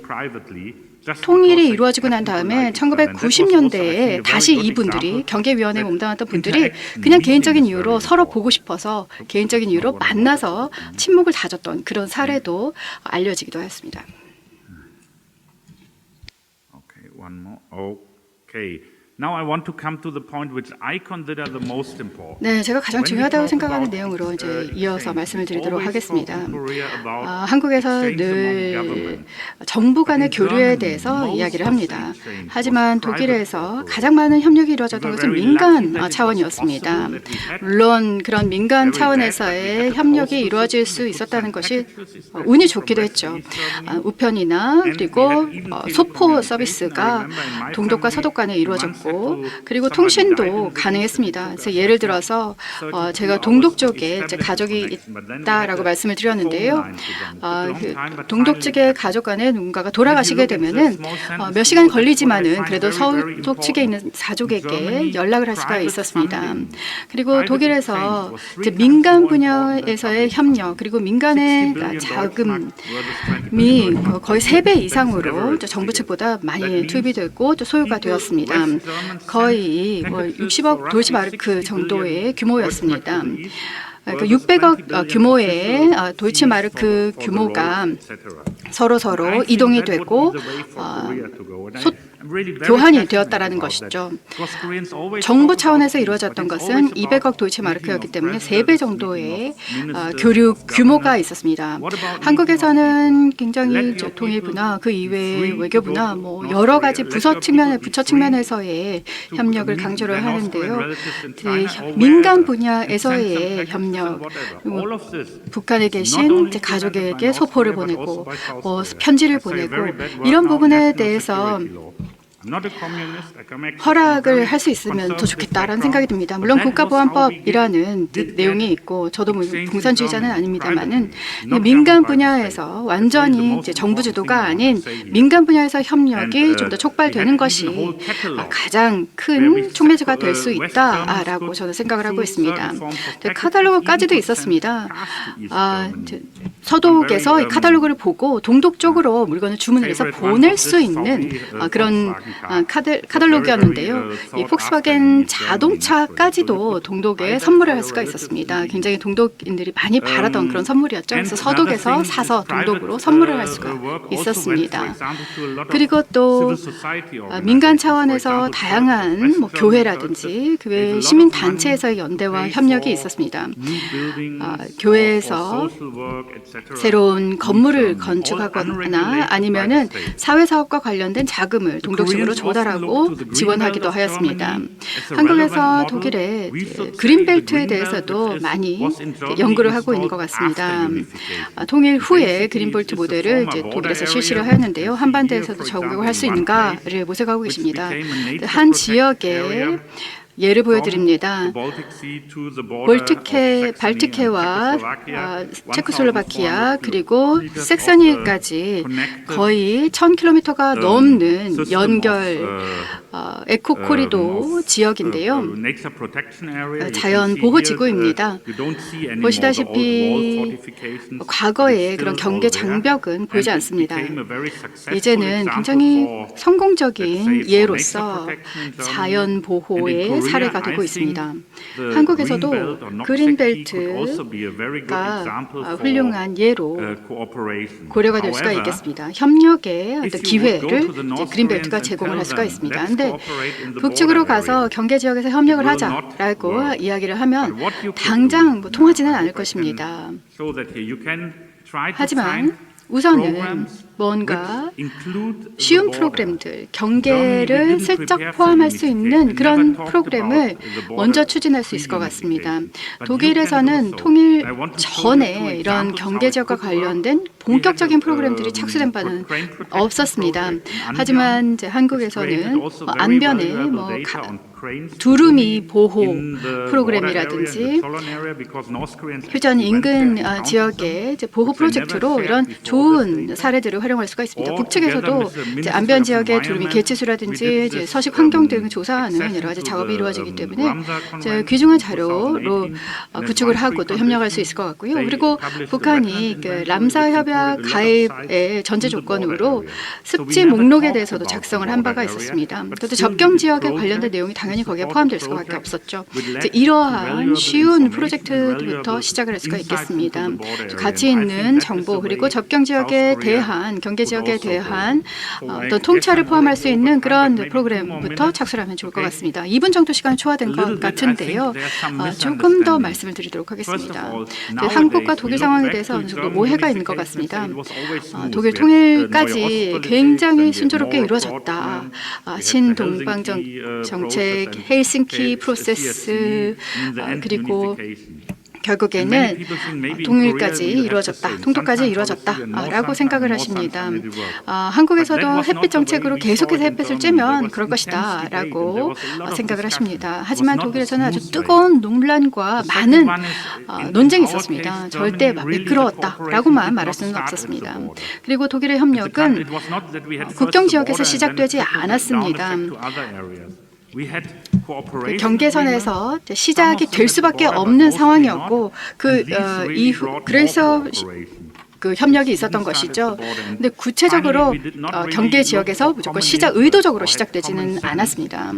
통일이 이루어지고 난 다음에 1990년대에 다시 이분들이 경계위원회에 몸담았던 분들이 그냥 개인적인 이유로 서로 보고 싶어서 개인적인 이유로 만나서 친목을 다졌던 그런 사례도 알려지기도 했습니다. Okay, one more. Okay. Now I want to come to the point which I consider the most important. 네, 제가 가장 중요하다고 생각하는 내용으로 이제 이어서 말씀을 드리도록 하겠습니다. 한국에서 늘 정부 간의 교류에 대해서 이야기를 합니다. 하지만 독일에서 가장 많은 협력이 이루어졌던 것은 민간 차원이었습니다. 물론 그런 민간 차원에서의 협력이 이루어질 수 있었다는 것이 운이 좋기도 했죠. 우편이나 그리고 소포 서비스가 동독과 서독 간에 이루어졌고 그리고 통신도 가능했습니다. 그래서 예를 들어서 제가 동독 쪽에 제 가족이 있다라고 말씀을 드렸는데요. 그 동독 측의 가족 간에 누군가가 돌아가시게 되면은 몇 시간 걸리지만은 그래도 서독 측에 있는 가족에게 연락을 할 수가 있었습니다. 그리고 독일에서 이제 민간 분야에서의 협력 그리고 민간의 자금이 거의 3배 이상으로 정부 측보다 많이 투입됐고 또 소요가 되었습니다. 거의 60억 도이치마르크 정도의 규모였습니다. 그러니까 600억 규모의 도이치마르크 규모가 서로 이동이 되고 교환이 되었다라는 것이죠. 정부 차원에서 이루어졌던 것은 200억 도이치마르크였기 때문에 3배 정도의 교류 규모가 있었습니다. 한국에서는 굉장히 통일부나 그 이외의 외교부나 뭐 여러 가지 부처 측면에서의 협력을 강조를 하는데요. 민간 분야에서의 협력, 북한에 계신 가족에게 소포를 보내고 편지를 보내고 이런 부분에 대해서 허락을 할 수 있으면 더 좋겠다라는 생각이 듭니다. 물론 국가보안법이라는 내용이 있고 저도 공산주의자는 아닙니다만은 민간 분야에서 완전히 이제 정부 주도가 아닌 민간 분야에서 협력이 좀 더 촉발되는 것이 가장 큰 촉매제가 될 수 있다라고 저는 생각을 하고 있습니다. 카탈로그까지도 있었습니다. 서독에서 이 카탈로그를 보고 동독 쪽으로 물건을 주문을 해서 보낼 수 있는 그런 카탈로그였는데요. 이 폭스바겐 자동차까지도 동독에 선물을 할 수가 있었습니다. 굉장히 동독인들이 많이 바라던 그런 선물이었죠. 그래서 서독에서 사서 동독으로 선물을 할 수가 있었습니다. 그리고 또 민간 차원에서 다양한 교회라든지 그 외 시민 단체에서의 연대와 협력이 있었습니다. 교회에서 새로운 건물을 건축하거나 아니면은 사회사업과 관련된 자금을 동독 측으로 조달하고 지원하기도 하였습니다. 한국에서 독일의 그린벨트에 대해서도 많이 연구를 하고 있는 것 같습니다. 통일 후에 그린벨트 모델을 이제 독일에서 실시를 하였는데요. 한반도에서도 적용을 할 수 있는가를 모색하고 계십니다. 한 지역에 예를 보여드립니다. 발트해와 체코슬로바키아 그리고 색서니까지 거의 1000km가 넘는 연결 에코 코리도 지역인데요. 자연 보호 지구입니다. 보시다시피 과거의 그런 경계 장벽은 보이지 않습니다. 이제는 굉장히 성공적인 예로서 자연 보호의 사례가 되고 있습니다. 한국에서도 그린벨트가 훌륭한 예로 고려가 될 수가 있겠습니다. 협력의 어떤 기회를 이제 그린벨트가 제공을 할 수가 있습니다. 그런데 북측으로 가서 경계 지역에서 협력을 하자라고 이야기를 하면 당장 통하지는 않을 것입니다. 하지만 우선은 뭔가 쉬운 프로그램들, 경계를 슬쩍 포함할 수 있는 그런 프로그램을 먼저 추진할 수 있을 것 같습니다. 독일에서는 통일 전에 이런 경계 지역과 관련된 본격적인 프로그램들이 착수된 바는 없었습니다. 하지만 이제 한국에서는 안변에 두루미 보호 프로그램이라든지 휴전 인근 지역의 이제 보호 프로젝트로 이런 좋은 사례들을 활용할 수가 있습니다. 북측에서도 이제 안변 지역의 두루미 개체수라든지 이제 서식 환경 등을 조사하는 여러 가지 작업이 이루어지기 때문에 이제 귀중한 자료로 구축을 하고 또 협력할 수 있을 것 같고요. 그리고 북한이 그 람사 협약 가입의 전제 조건으로 습지 목록에 대해서도 작성을 한 바가 있었습니다. 그것도 접경 지역에 관련된 내용이 당연히 거기에 포함될 수밖에 없었죠. 이제 이러한 쉬운 프로젝트부터 시작을 할 수가 있겠습니다. 가치 있는 정보 그리고 접경 지역에 대한 경계 지역에 대한 어떤 통찰을 포함할 수 있는 그런 프로그램부터 착수를 하면 좋을 것 같습니다. 2분 정도 시간이 초과된 것 같은데요. 조금 더 말씀을 드리도록 하겠습니다. 한국과 독일 상황에 대해서 어느 정도 오해가 있는 것 같습니다. 독일 통일까지 굉장히 순조롭게 이루어졌다. 신동방 정책, 헬싱키 프로세스, 그리고 결국에는 통일까지 이루어졌다, 통도까지 이루어졌다라고 생각을 하십니다. 한국에서도 햇빛 정책으로 계속해서 햇빛을 쬐면 그럴 것이다라고 생각을 하십니다. 하지만 독일에서는 아주 뜨거운 논란과 많은 논쟁이 있었습니다. 절대 미끄러웠다라고만 말할 수는 없었습니다. 그리고 독일의 협력은 국경 지역에서 시작되지 않았습니다. 그 경계선에서 시작이 될 수밖에 없는 상황이었고 그 이후 그래서 그 협력이 있었던 것이죠. 근데 구체적으로 경계 지역에서 무조건 의도적으로 시작되지는 않았습니다.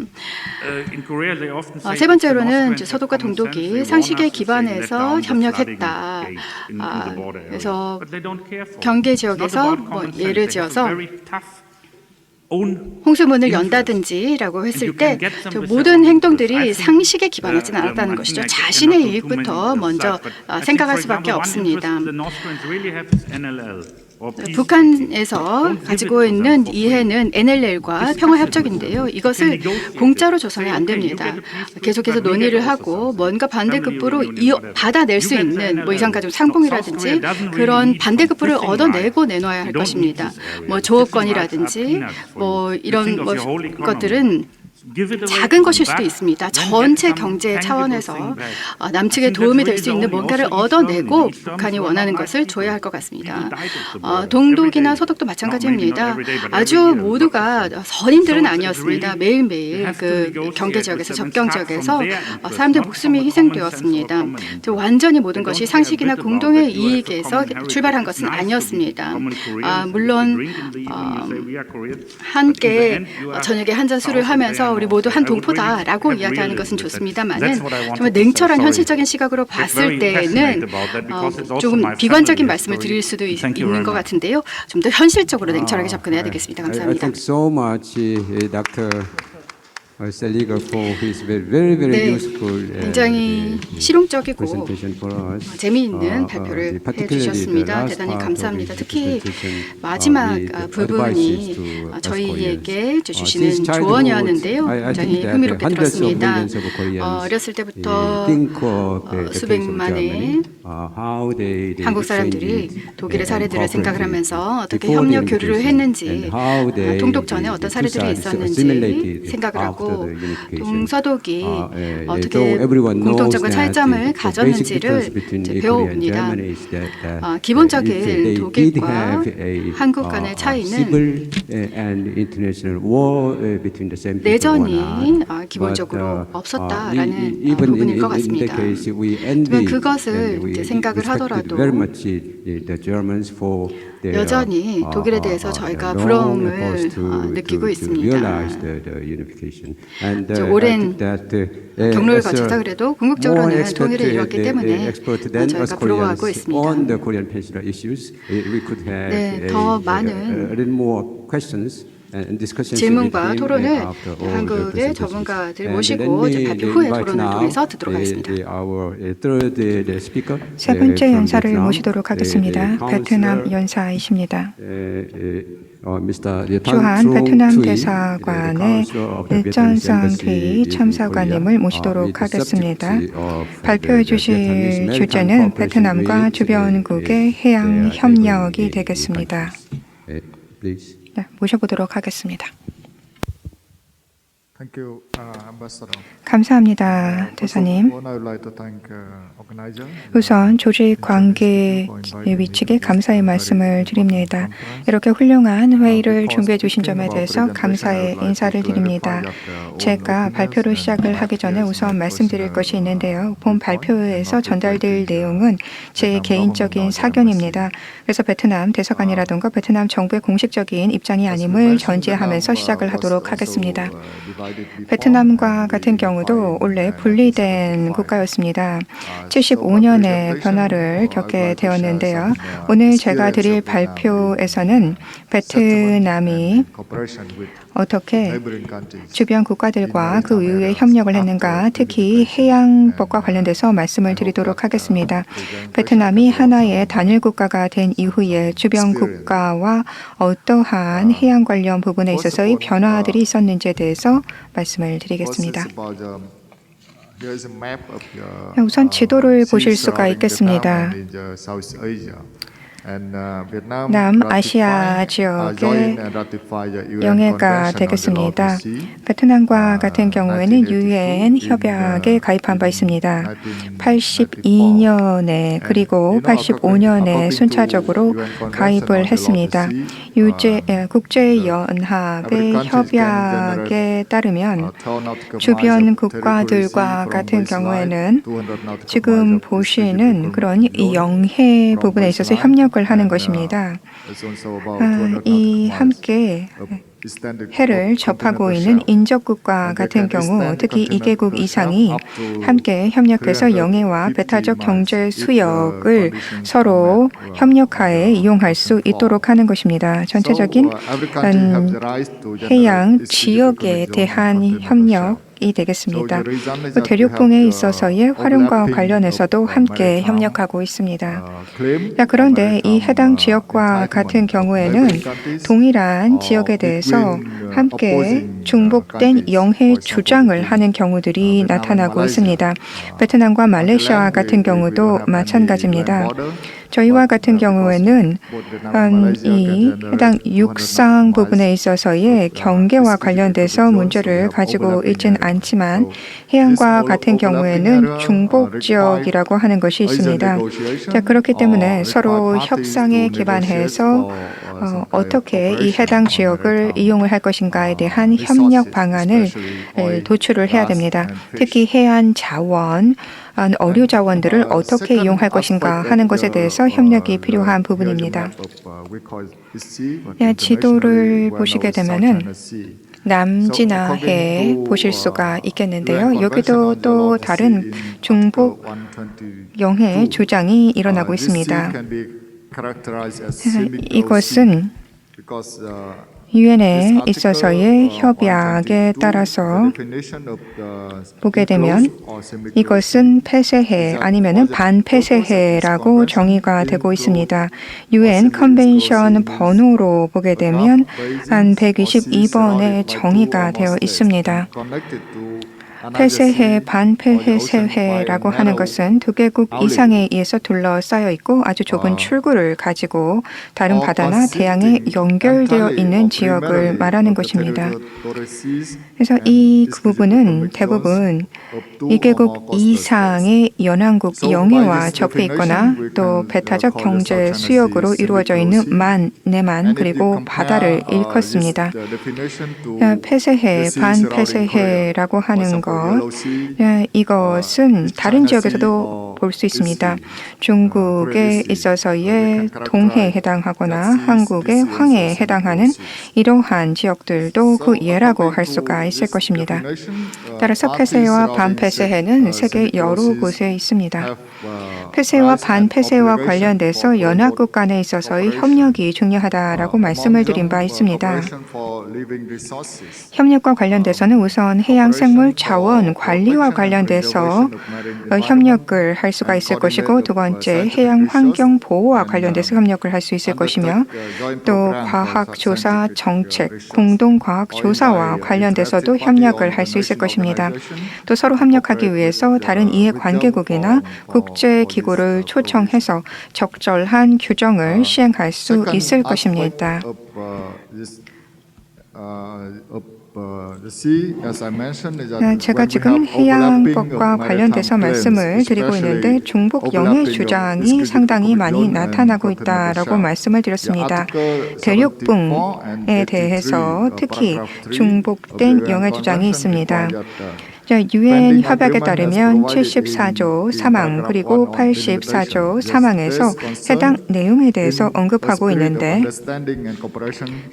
세 번째로는 이제 서독과 동독이 상식에 기반해서 협력했다. 그래서 경계 지역에서 예를 지어서 홍수문을 연다든지라고 했을 때 모든 행동들이 상식에 기반하지는 않았다는 것이죠. 자신의 이익부터 먼저 생각할 수밖에 없습니다. 북한에서 가지고 있는 이해는 NLL과 평화협정인데요. 이것을 공짜로 줘서는 안 됩니다. 계속해서 논의를 하고 뭔가 반대급부로 받아낼 수 있는 이상가족 상봉이라든지 그런 반대급부를 얻어내고 내놔야 할 것입니다. 조업권이라든지 이런 것들은 작은 것일 수도 있습니다. 전체 경제 차원에서 남측에 도움이 될 수 있는 뭔가를 얻어내고 북한이 원하는 것을 줘야 할 것 같습니다. 동독이나 서독도 마찬가지입니다. 아주 모두가 선인들은 아니었습니다. 매일매일 그 경계 지역에서 접경 지역에서 사람들의 목숨이 희생되었습니다. 완전히 모든 것이 상식이나 공동의 이익에서 출발한 것은 아니었습니다. 물론 함께 저녁에 한 잔 술을 하면서 우리 모두 한 동포다라고 이야기하는 것은 좋습니다만은 정말 냉철한 현실적인 시각으로 봤을 때는 조금 비관적인 말씀을 드릴 수도 있는 것 같은데요. 좀 더 현실적으로 냉철하게 접근해야 되겠습니다. 감사합니다. Thank so much, Dr. Seliger for his very useful 굉장히 실용적이고 재미있는 발표를 해주셨습니다. 대단히 감사합니다. 특히 마지막 부분이 저희에게 주시는 조언이었는데요. 굉장히 흥미롭게 들었습니다. 어렸을 때부터 수백만의 한국 사람들이 독일의 사례들을 생각을 하면서 어떻게 협력 교류를 했는지, 통독 전에 어떤 사례들이 있었는지 생각을 하고 동서독이 어떻게 공통점과 차이점을 가졌는지를 배워옵니다. 기본적인 독일과 한국 간의 차이는 내전이 기본적으로 없었다라는 부분일 것 같습니다. 하지만 그것을 이제 생각을 하더라도 여전히 독일에 대해서 저희가 부러움을 느끼고 있습니다. 오랜 경로를 거쳐서 그래도 궁극적으로는 통일을 이뤘기 때문에 저희가 부러워하고 있습니다. 네, 더 많은 질문과 토론은 한국의 전문가들 모시고 발표 후에 토론을 통해서 듣도록 하겠습니다. 세 번째 연사를 모시도록 하겠습니다. 베트남 연사이십니다. 주한 베트남 대사관의 일전상티 참사관님을 모시도록 하겠습니다. 발표해 주실 주제는 베트남과 주변국의 해양 협력이 되겠습니다. 네, 모셔보도록 하겠습니다. 감사합니다, 대사님. 우선 조직 관계 위측에 감사의 말씀을 드립니다. 이렇게 훌륭한 회의를 준비해 주신 점에 대해서 감사의 인사를 드립니다. 제가 발표를 시작을 하기 전에 우선 말씀드릴 것이 있는데요. 본 발표에서 전달될 내용은 제 개인적인 사견입니다. 그래서 베트남 대사관이라든가 베트남 정부의 공식적인 입장이 아님을 전제하면서 시작을 하도록 하겠습니다. 베트남과 같은 경우도 원래 분리된 국가였습니다. 75년의 변화를 겪게 되었는데요. 오늘 제가 드릴 발표에서는 베트남이 어떻게 주변 국가들과 그 이후에 협력을 했는가, 특히 해양법과 관련돼서 말씀을 드리도록 하겠습니다. 베트남이 하나의 단일 국가가 된 이후에 주변 국가와 어떠한 해양 관련 부분에 있어서의 변화들이 있었는지에 대해서 말씀을 드리겠습니다. 우선 지도를 보실 수가 있겠습니다. 남아시아 지역의 영해가 되겠습니다. 베트남과 같은 경우에는 UN 협약에 가입한 바 있습니다. 82년에 그리고 85년에 순차적으로 가입을 했습니다. 국제연합의 협약에 따르면 주변 국가들과 같은 경우에는 지금 보시는 그런 영해 부분에 있어서 협력을 하는 것입니다. 이 함께 해를 접하고 있는 인접국과 같은 경우 특히 2개국 이상이 함께 협력해서 영해와 배타적 경제 수역을 서로 협력하에 이용할 수 있도록 하는 것입니다. 전체적인 해양 지역에 대한 협력 이 되겠습니다. 대륙봉에 있어서의 활용과 관련해서도 함께 협력하고 있습니다. 그런데 이 해당 지역과 같은 경우에는 동일한 지역에 대해서 함께 중복된 영해 주장을 하는 경우들이 나타나고 있습니다. 베트남과 말레이시아와 같은 경우도 마찬가지입니다. 저희와 같은 경우에는 이 해당 육상 부분에 있어서의 경계와 관련돼서 문제를 가지고 있지는 않지만 해양과 같은 경우에는 중복 지역이라고 하는 것이 있습니다. 그렇기 때문에 서로 협상에 기반해서 어떻게 이 해당 지역을 이용을 할 것인가에 대한 협력 방안을 도출을 해야 됩니다. 특히 해안 자원, 어류 자원들을 어떻게 이용할 것인가 하는 것에 대해서 협력이 필요한 부분입니다. 지도를 보시게 되면은 남진아해 보실 수가 있겠는데요. 여기도 또 다른 중복 영해 주장이 일어나고 있습니다. 이것은 유엔에 있어서의 협약에 따라서 보게 되면 이것은 폐쇄해 아니면 반폐쇄해라고 정의가 되고 있습니다. 유엔 컨벤션 번호로 보게 되면 한 122번에 정의가 되어 있습니다. 폐쇄해, 반폐쇄해라고 하는 것은 2개국 이상에 의해서 둘러싸여 있고 아주 좁은 출구를 가지고 다른 바다나 대양에 연결되어 있는 지역을 말하는 것입니다. 그래서 이 부분은 대부분 2개국 이상의 연안국 영해와 접해 있거나 또 배타적 경제 수역으로 이루어져 있는 내만 그리고 바다를 일컫습니다. 폐쇄해, 반폐쇄해라고 하는 것 이것은 다른 지역에서도 볼 수 있습니다. 중국에 있어서의 동해에 해당하거나 한국의 황해에 해당하는 이러한 지역들도 그 예라고 할 수가 있을 것입니다. 따라서 폐쇄와 반폐쇄해는 세계 여러 곳에 있습니다. 폐쇄와 반폐쇄와 관련돼서 연합국 간에 있어서의 협력이 중요하다라고 말씀을 드린 바 있습니다. 협력과 관련돼서는 우선 해양 생물 자원 관리와 관련돼서 협력을 할 수가 있을 것이고, 두 번째 해양 환경 보호와 관련돼서 협력을 할 수 있을 것이며, 또 과학 조사 정책, 공동 과학 조사와 관련돼서도 협력을 할 수 있을 것입니다. 또 서로 협력하기 위해서 다른 이해관계국이나 국제기구를 초청해서 적절한 규정을 시행할 수 있을 것입니다. 제가 지금 해양법과 관련돼서 말씀을 드리고 있는데 중복 영해 주장이 상당히 많이 나타나고 있다라고 말씀을 드렸습니다. 대륙붕에 대해서 특히 중복된 영해 주장이 있습니다. 유엔 협약에 따르면 74조 사망 그리고 84조 사망에서 해당 내용에 대해서 언급하고 있는데,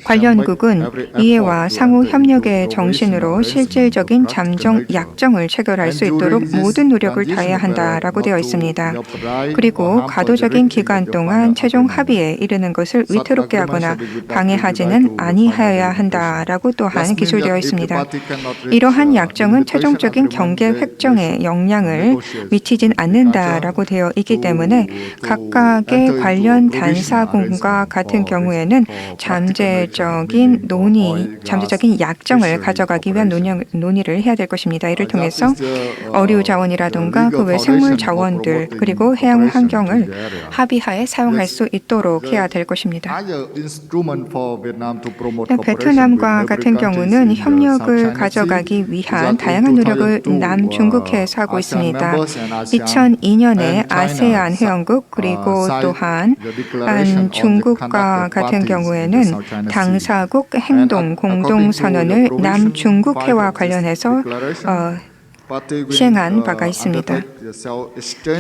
관련국은 이해와 상호 협력의 정신으로 실질적인 잠정 약정을 체결할 수 있도록 모든 노력을 다해야 한다라고 되어 있습니다. 그리고 과도적인 기간 동안 최종 합의에 이르는 것을 위태롭게 하거나 방해하지는 아니하여야 한다라고 또한 기술되어 있습니다. 이러한 약정은 최종적인 경계 획정에 영향을 미치진 않는다라고 되어 있기 때문에 각각의 관련 단사국과 같은 경우에는 잠재적인 약정을 가져가기 위한 논의를 해야 될 것입니다. 이를 통해서 어류 자원이라든가 그 외 생물 자원들 그리고 해양 환경을 합의하에 사용할 수 있도록 해야 될 것입니다. 베트남과 같은 경우는 협력을 가져가기 위한 다양한 노력을 남중국해에서 하고 있습니다. 2002년에 아세안 회원국 그리고 또한 중국과 같은 경우에는 당사국 행동 공동선언을 남중국해와 관련해서 시행한 바가 있습니다.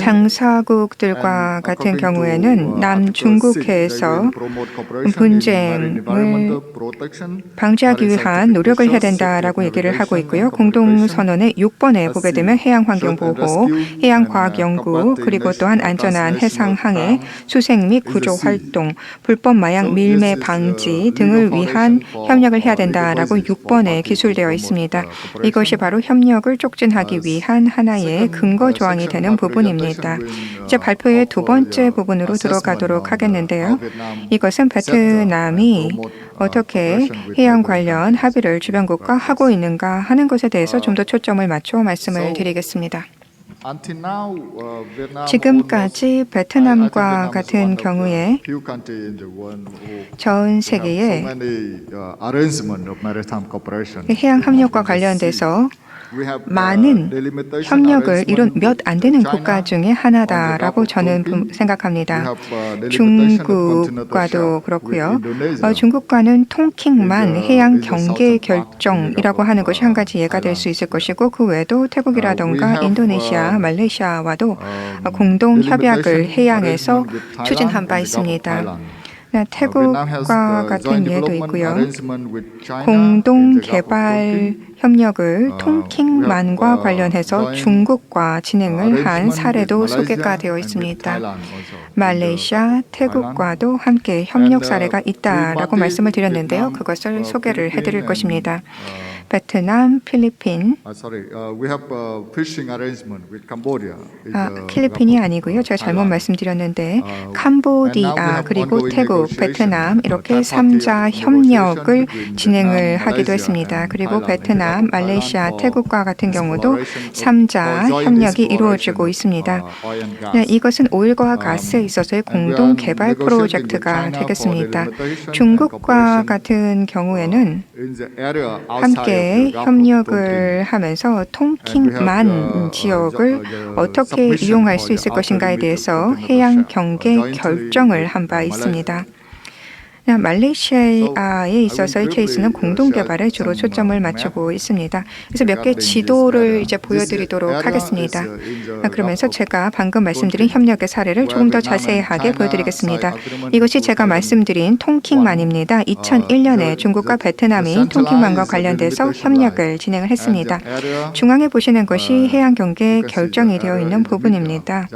당사국들과 같은 경우에는 남중국해에서 분쟁을 방지하기 위한 노력을 해야 된다라고 얘기를 하고 있고요. 공동선언의 6번에 보게 되면 해양환경보호, 해양과학연구, 그리고 또한 안전한 해상항해, 수색 및 구조활동, 불법 마약 밀매 방지 등을 위한 협력을 해야 된다라고 6번에 기술되어 있습니다. 이것이 바로 협력을 촉진하기 위한 하나의 근거 조항이 되는 부분입니다. 이제 발표의 두 번째 부분으로 들어가도록 하겠는데요. 이것은 베트남이 어떻게 해양 관련 합의를 주변국과 하고 있는가 하는 것에 대해서 좀 더 초점을 맞춰 말씀을 드리겠습니다. 지금까지 베트남과 같은 경우에 전 세계에 해양 협력과 관련돼서 많은 협력을 이룬 몇 안 되는 국가 중에 하나다라고 저는 생각합니다. 중국과도 그렇고요. 중국과는 통킹만 해양 경계 결정이라고 하는 것이 한 가지 예가 될 수 있을 것이고, 그 외에도 태국이라던가 인도네시아, 말레이시아와도 공동 협약을 해양에서 추진한 바 있습니다. 태국과 같은 예도 있고요. 공동 개발 협력을 통킹만과 관련해서 중국과 진행을 한 사례도 소개가 되어 있습니다. 말레이시아, 태국과도 함께 협력 사례가 있다라고 말씀을 드렸는데요. 그것을 소개를 해드릴 것입니다. 베트남, 필리핀, 필리핀이 아니고요. 제가 잘못 말씀드렸는데 캄보디아 그리고 태국, 베트남 이렇게 3자 협력을 진행을 하기도 했습니다. 그리고 베트남, 말레이시아, 태국과 같은 경우도 3자 협력이 이루어지고 있습니다. 이것은 오일과 가스에 있어서의 공동 개발 프로젝트가 되겠습니다. 중국과 같은 경우에는 함께 협력을 하면서 통킹만 지역을 어떻게 이용할 수 있을 것인가에 대해서 해양 경계 결정을 한 바 있습니다. 말레이시아에 있어서의 케이스는 공동 개발에 주로 초점을 맞추고 있습니다. 그래서 몇 개 지도를 이제 보여드리도록 하겠습니다. 그러면서 제가 방금 말씀드린 협력의 사례를 조금 더 자세하게 보여드리겠습니다. 이것이 제가 말씀드린 통킹만입니다. 2001년에 중국과 베트남이 통킹만과 관련돼서 협력을 진행을 했습니다. 중앙에 보시는 것이 해양 경계 결정이 되어 있는 부분입니다.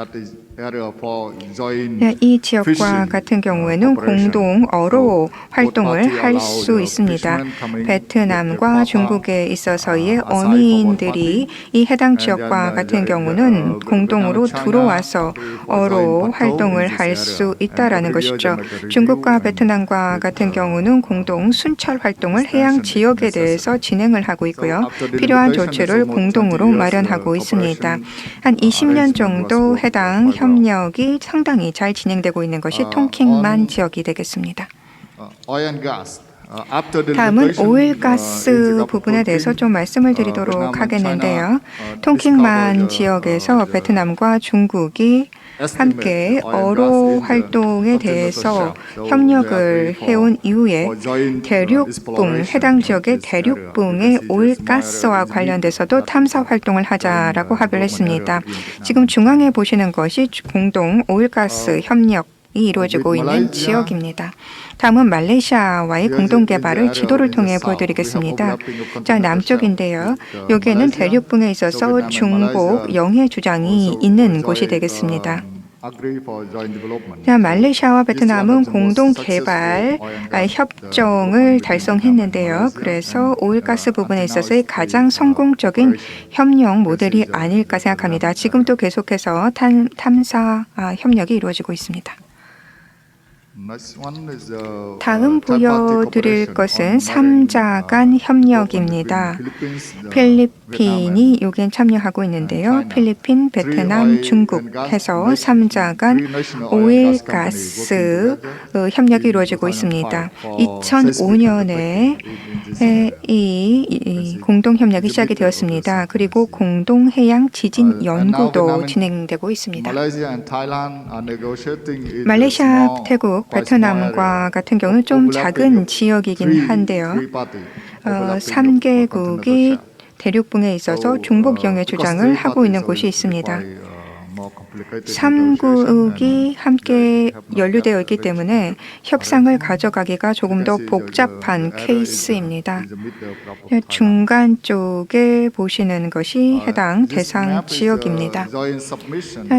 이 지역과 같은 경우에는 공동 어로 활동을 할 수 있습니다. 베트남과 중국에 있어서의 어민들이 이 해당 지역과 같은 경우는 공동으로 들어와서 어로 활동을 할 수 있다라는 것이죠. 중국과 베트남과 같은 경우는 공동 순찰 활동을 해양 지역에 대해서 진행을 하고 있고요. 필요한 조치를 공동으로 마련하고 있습니다. 한 20년 정도 해당 협력이 상당히 잘 진행되고 있는 것이 통킹만 지역이 되겠습니다. 다음은 오일가스 부분에 대해서 좀 말씀을 드리도록 하겠는데요. 통킹만 지역에서 베트남과 중국이 함께 어로 활동에 대해서 협력을 해온 이후에 대륙붕, 해당 지역의 대륙붕의 오일가스와 관련돼서도 탐사 활동을 하자라고 합의를 했습니다. 지금 중앙에 보시는 것이 공동 오일가스 협력이 이루어지고 있는 지역입니다. 다음은 말레이시아와의 공동 개발을 지도를 통해 보여드리겠습니다. 자, 남쪽인데요. 여기에는 대륙붕에 있어서 중복 영해 주장이 있는 곳이 되겠습니다. 말레이시아와 베트남은 공동 개발 협정을 달성했는데요. 그래서 오일가스 부분에 있어서의 가장 성공적인 협력 모델이 아닐까 생각합니다. 지금도 계속해서 탐사 협력이 이루어지고 있습니다. 다음 보여드릴 것은 3자 간 협력입니다. 필리핀이 여기엔 참여하고 있는데요. 필리핀, 베트남, 중국 해서 3자 간 오일가스 협력이 이루어지고 있습니다. 2005년에 이 공동협력이 시작이 되었습니다. 그리고 공동해양 지진 연구도 진행되고 있습니다. 말레이시아, 태국, 베트남과 같은 경우는 좀 작은 지역이긴 한데요. 3개국이 대륙붕에 있어서 중복 영해 주장을 하고 있는 곳이 있습니다. 3국이 함께 연루되어 있기 때문에 협상을 가져가기가 조금 더 복잡한 케이스입니다. 중간 쪽에 보시는 것이 해당 대상 지역입니다.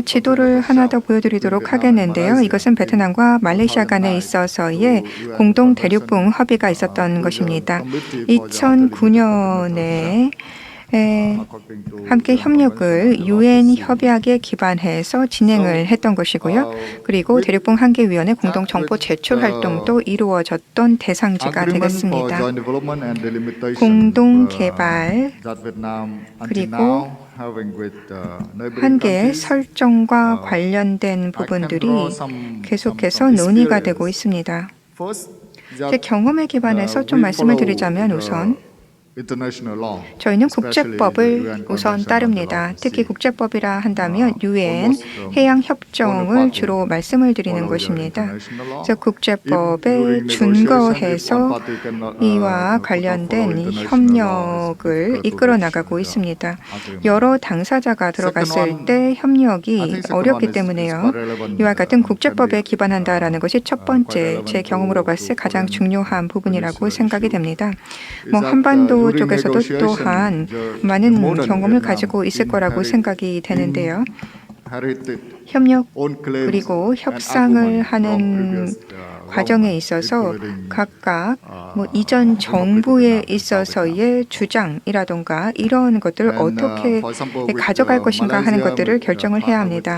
지도를 하나 더 보여드리도록 하겠는데요. 이것은 베트남과 말레이시아 간에 있어서의 공동 대륙붕 합의가 있었던 것입니다. 2009년에 함께 협력을 UN 협약에 기반해서 진행을 했던 것이고요. 그리고 대륙붕 한계위원회 공동 정보 제출 활동도 이루어졌던 대상지가 되겠습니다. 공동 개발 그리고 한계 설정과 관련된 부분들이 계속해서 논의가 되고 있습니다. 제 경험에 기반해서 좀 말씀을 드리자면 우선 저희는 국제법을 우선 따릅니다. 특히 국제법이라 한다면 UN 해양협정을 주로 말씀을 드리는 것입니다. 그래서 국제법에 준거해서 이와 관련된 협력을 이끌어 나가고 있습니다. 여러 당사자가 들어갔을 때 협력이 어렵기 때문에요. 이와 같은 국제법에 기반한다라는 것이 첫 번째 제 경험으로 봤을 때 가장 중요한 부분이라고 생각이 됩니다. 한반도 쪽에서도 또한 많은 경험을 가지고 있을 거라고 생각이 되는데요. 협력 그리고 협상을 하는 과정에 있어서 각각 이전 정부에 있어서의 주장이라던가 이런 것들을 어떻게 가져갈 것인가 하는 것들을 결정을 해야 합니다.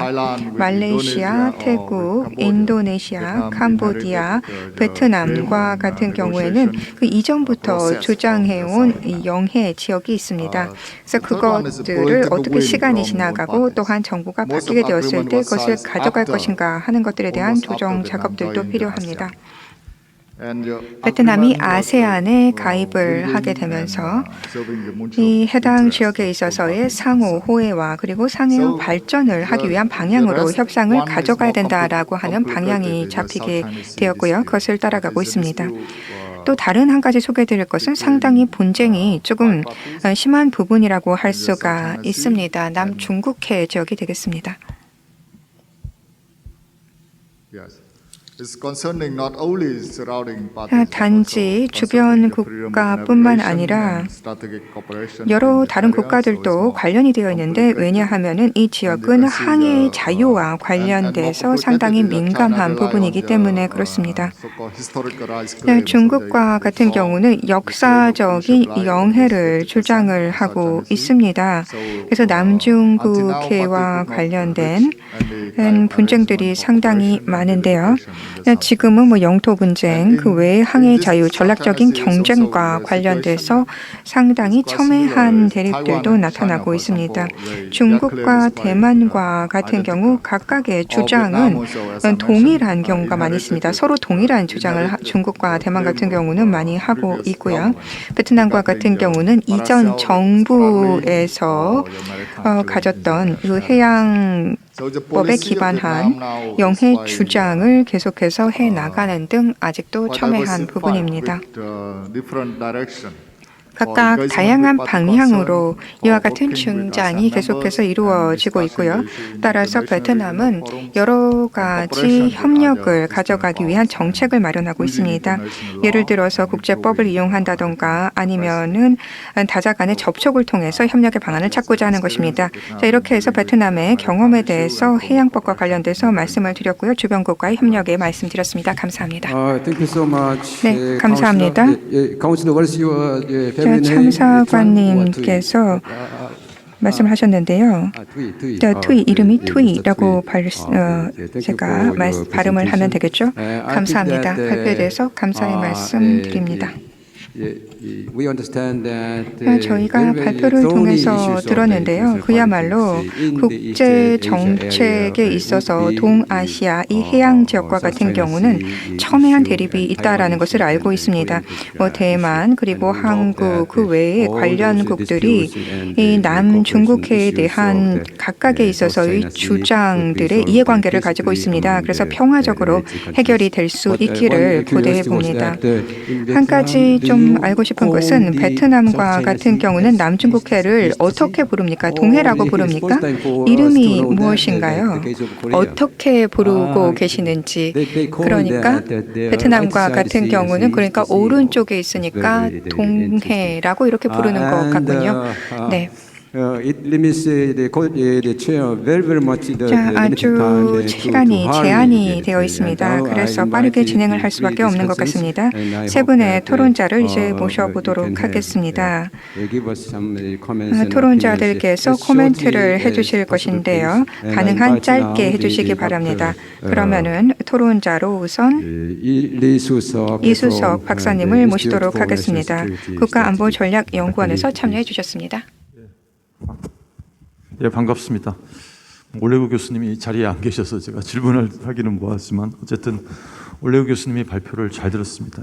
말레이시아, 태국, 인도네시아, 캄보디아, 베트남과 같은 경우에는 그 이전부터 주장해온 영해 지역이 있습니다. 그래서 그것들을 어떻게 시간이 지나가고 또한 정부가 바뀌게 되었을 때 그것을 가져갈 것인가 하는 것들에 대한 조정 작업들도 필요합니다. 베트남이 아세안에 가입을 하게 되면서 이 해당 지역에 있어서의 상호 호혜와 그리고 상호 발전을 하기 위한 방향으로 협상을 가져가야 된다라고 하는 방향이 잡히게 되었고요. 그것을 따라가고 있습니다. 또 다른 한 가지 소개드릴 것은 상당히 분쟁이 조금 심한 부분이라고 할 수가 있습니다. 남중국해 지역이 되겠습니다. 단지 주변 국가뿐만 아니라 여러 다른 국가들도 관련이 되어 있는데 왜냐하면 이 지역은 항해 자유와 관련돼서 상당히 민감한 부분이기 때문에 그렇습니다. 중국과 같은 경우는 역사적인 영해를 주장을 하고 있습니다. 그래서 남중국해와 관련된 분쟁들이 상당히 많은데요. 지금은 뭐 영토 분쟁, 그 외에 항해 자유, 전략적인 경쟁과 관련돼서 상당히 첨예한 대립들도 나타나고 있습니다. 중국과 대만과 같은 경우 각각의 주장은 동일한 경우가 많이 있습니다. 서로 동일한 주장을 중국과 대만 같은 경우는 많이 하고 있고요. 베트남과 같은 경우는 이전 정부에서 가졌던 그 해양법에 기반한 영해 주장을 계속해서 해 나가는 등 아직도 첨예한 부분입니다. 각각 다양한 방향으로 이와 같은 중장이 계속해서 이루어지고 있고요. 따라서 베트남은 여러 가지 협력을 가져가기 위한 정책을 마련하고 있습니다. 예를 들어서 국제법을 이용한다던가 아니면은 다자 간의 접촉을 통해서 협력의 방안을 찾고자 하는 것입니다. 자, 이렇게 해서 베트남의 경험에 대해서 해양법과 관련돼서 말씀을 드렸고요. 주변국과의 협력에 말씀드렸습니다. 감사합니다. Thank you so much. 네, 감사합니다. Councillor, what is your 참사관님께서 말씀을 하셨는데요. 투이 이름이 투이라고 제가 발음을 하면 되겠죠? 감사합니다. 발표에 대해서 감사의 말씀 드립니다. 저희가 발표를 통해서 들었는데요. 그야말로 국제 정책에 있어서 동아시아 이 해양 지역과 같은 경우는 첨예한 대립이 있다라는 것을 알고 있습니다. 대만 그리고 한국 그 외에 관련국들이 이 남중국해에 대한 각각에 있어서의 주장들의 이해관계를 가지고 있습니다. 그래서 평화적으로 해결이 될 수 있기를 고대해 봅니다. 한 가지 좀 알고 싶은 것은 베트남과 같은 경우는 남중국해를 어떻게 부릅니까? 동해라고 부릅니까? 이름이 무엇인가요? 어떻게 부르고 계시는지. 그러니까 베트남과 같은 경우는 그러니까 오른쪽에 있으니까 동해라고 이렇게 부르는 것 같군요. 네. 아주 시간이 제한이 되어 있습니다. 그래서 빠르게 진행을 할 수밖에 없는 것 같습니다. 세 분의 토론자를 이제 모셔보도록 하겠습니다. 토론자들께서 코멘트를 해주실 것인데요. 가능한 짧게 해주시기 바랍니다. 그러면은 토론자로 우선 이수석 박사님을 모시도록 하겠습니다. 국가안보전략연구원에서 참여해 주셨습니다. 예, 반갑습니다. 올레구 교수님이 이 자리에 안 계셔서 제가 질문을 하기는 뭐하지만 어쨌든 올레구 교수님이 발표를 잘 들었습니다.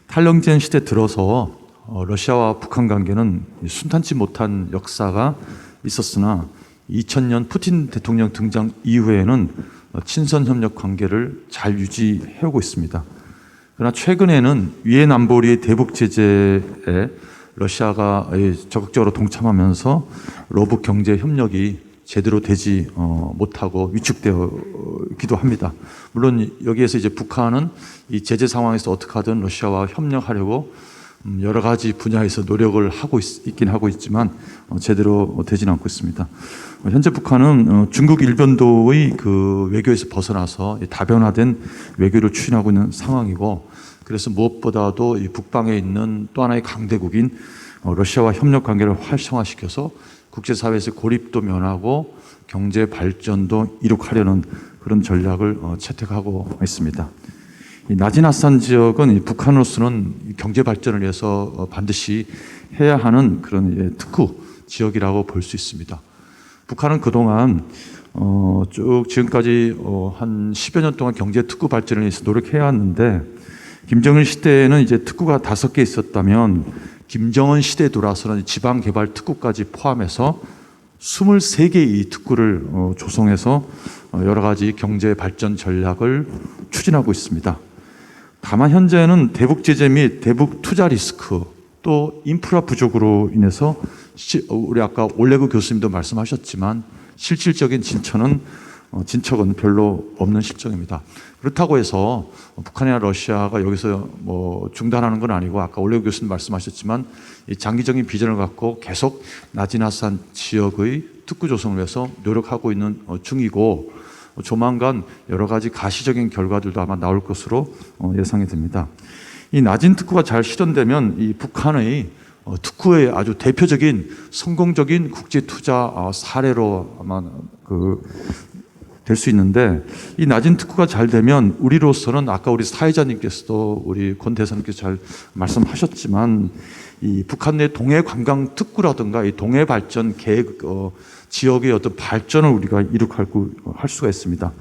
탈영전 시대 들어서 러시아와 북한 관계는 순탄치 못한 역사가 있었으나 2000년 푸틴 대통령 등장 이후에는 친선 협력 관계를 잘 유지해오고 있습니다. 그러나 최근에는 유엔 안보리의 대북 제재에 러시아가 적극적으로 동참하면서 러북 경제 협력이 제대로 되지 못하고 위축되기도 합니다. 물론 여기에서 이제 북한은 이 제재 상황에서 어떻게 하든 러시아와 협력하려고 여러 가지 분야에서 노력을 하고 있긴 하고 있지만 제대로 되지는 않고 있습니다. 현재 북한은 중국 일변도의 그 외교에서 벗어나서 다변화된 외교를 추진하고 있는 상황이고, 그래서 무엇보다도 이 북방에 있는 또 하나의 강대국인 러시아와 협력 관계를 활성화시켜서 국제사회에서 고립도 면하고 경제 발전도 이룩하려는 그런 전략을 채택하고 있습니다. 이 나진아산 지역은 북한으로서는 경제 발전을 위해서 반드시 해야 하는 그런 특구 지역이라고 볼 수 있습니다. 북한은 그동안 쭉 지금까지 한 10여 년 동안 경제 특구 발전을 위해서 노력해야 하는데, 김정일 시대에는 이제 특구가 5개 있었다면 김정은 시대에 들어와서는 지방개발 특구까지 포함해서 23개의 특구를 조성해서 여러 가지 경제 발전 전략을 추진하고 있습니다. 다만 현재는 대북 제재 및 대북 투자 리스크 또 인프라 부족으로 인해서 우리 아까 올레그 교수님도 말씀하셨지만 실질적인 진척은 별로 없는 실정입니다. 그렇다고 해서 북한이나 러시아가 여기서 뭐 중단하는 건 아니고 아까 올레그 교수님 말씀하셨지만 이 장기적인 비전을 갖고 계속 나지나산 지역의 특구 조성을 위해서 노력하고 있는 중이고 조만간 여러 가지 가시적인 결과들도 아마 나올 것으로 예상이 됩니다. 이 나진 특구가 잘 실현되면 이 북한의 특구의 아주 대표적인 성공적인 국제 투자 사례로 아마 될 수 있는데 이 나진 특구가 잘 되면 우리로서는 아까 우리 사회자님께서도 우리 권 대사님께서 잘 말씀하셨지만 이 북한 내 동해 관광 특구라든가 이 동해 발전 계획 지역의 어떤 발전을 우리가 이룩하고 할 수가 있습니다.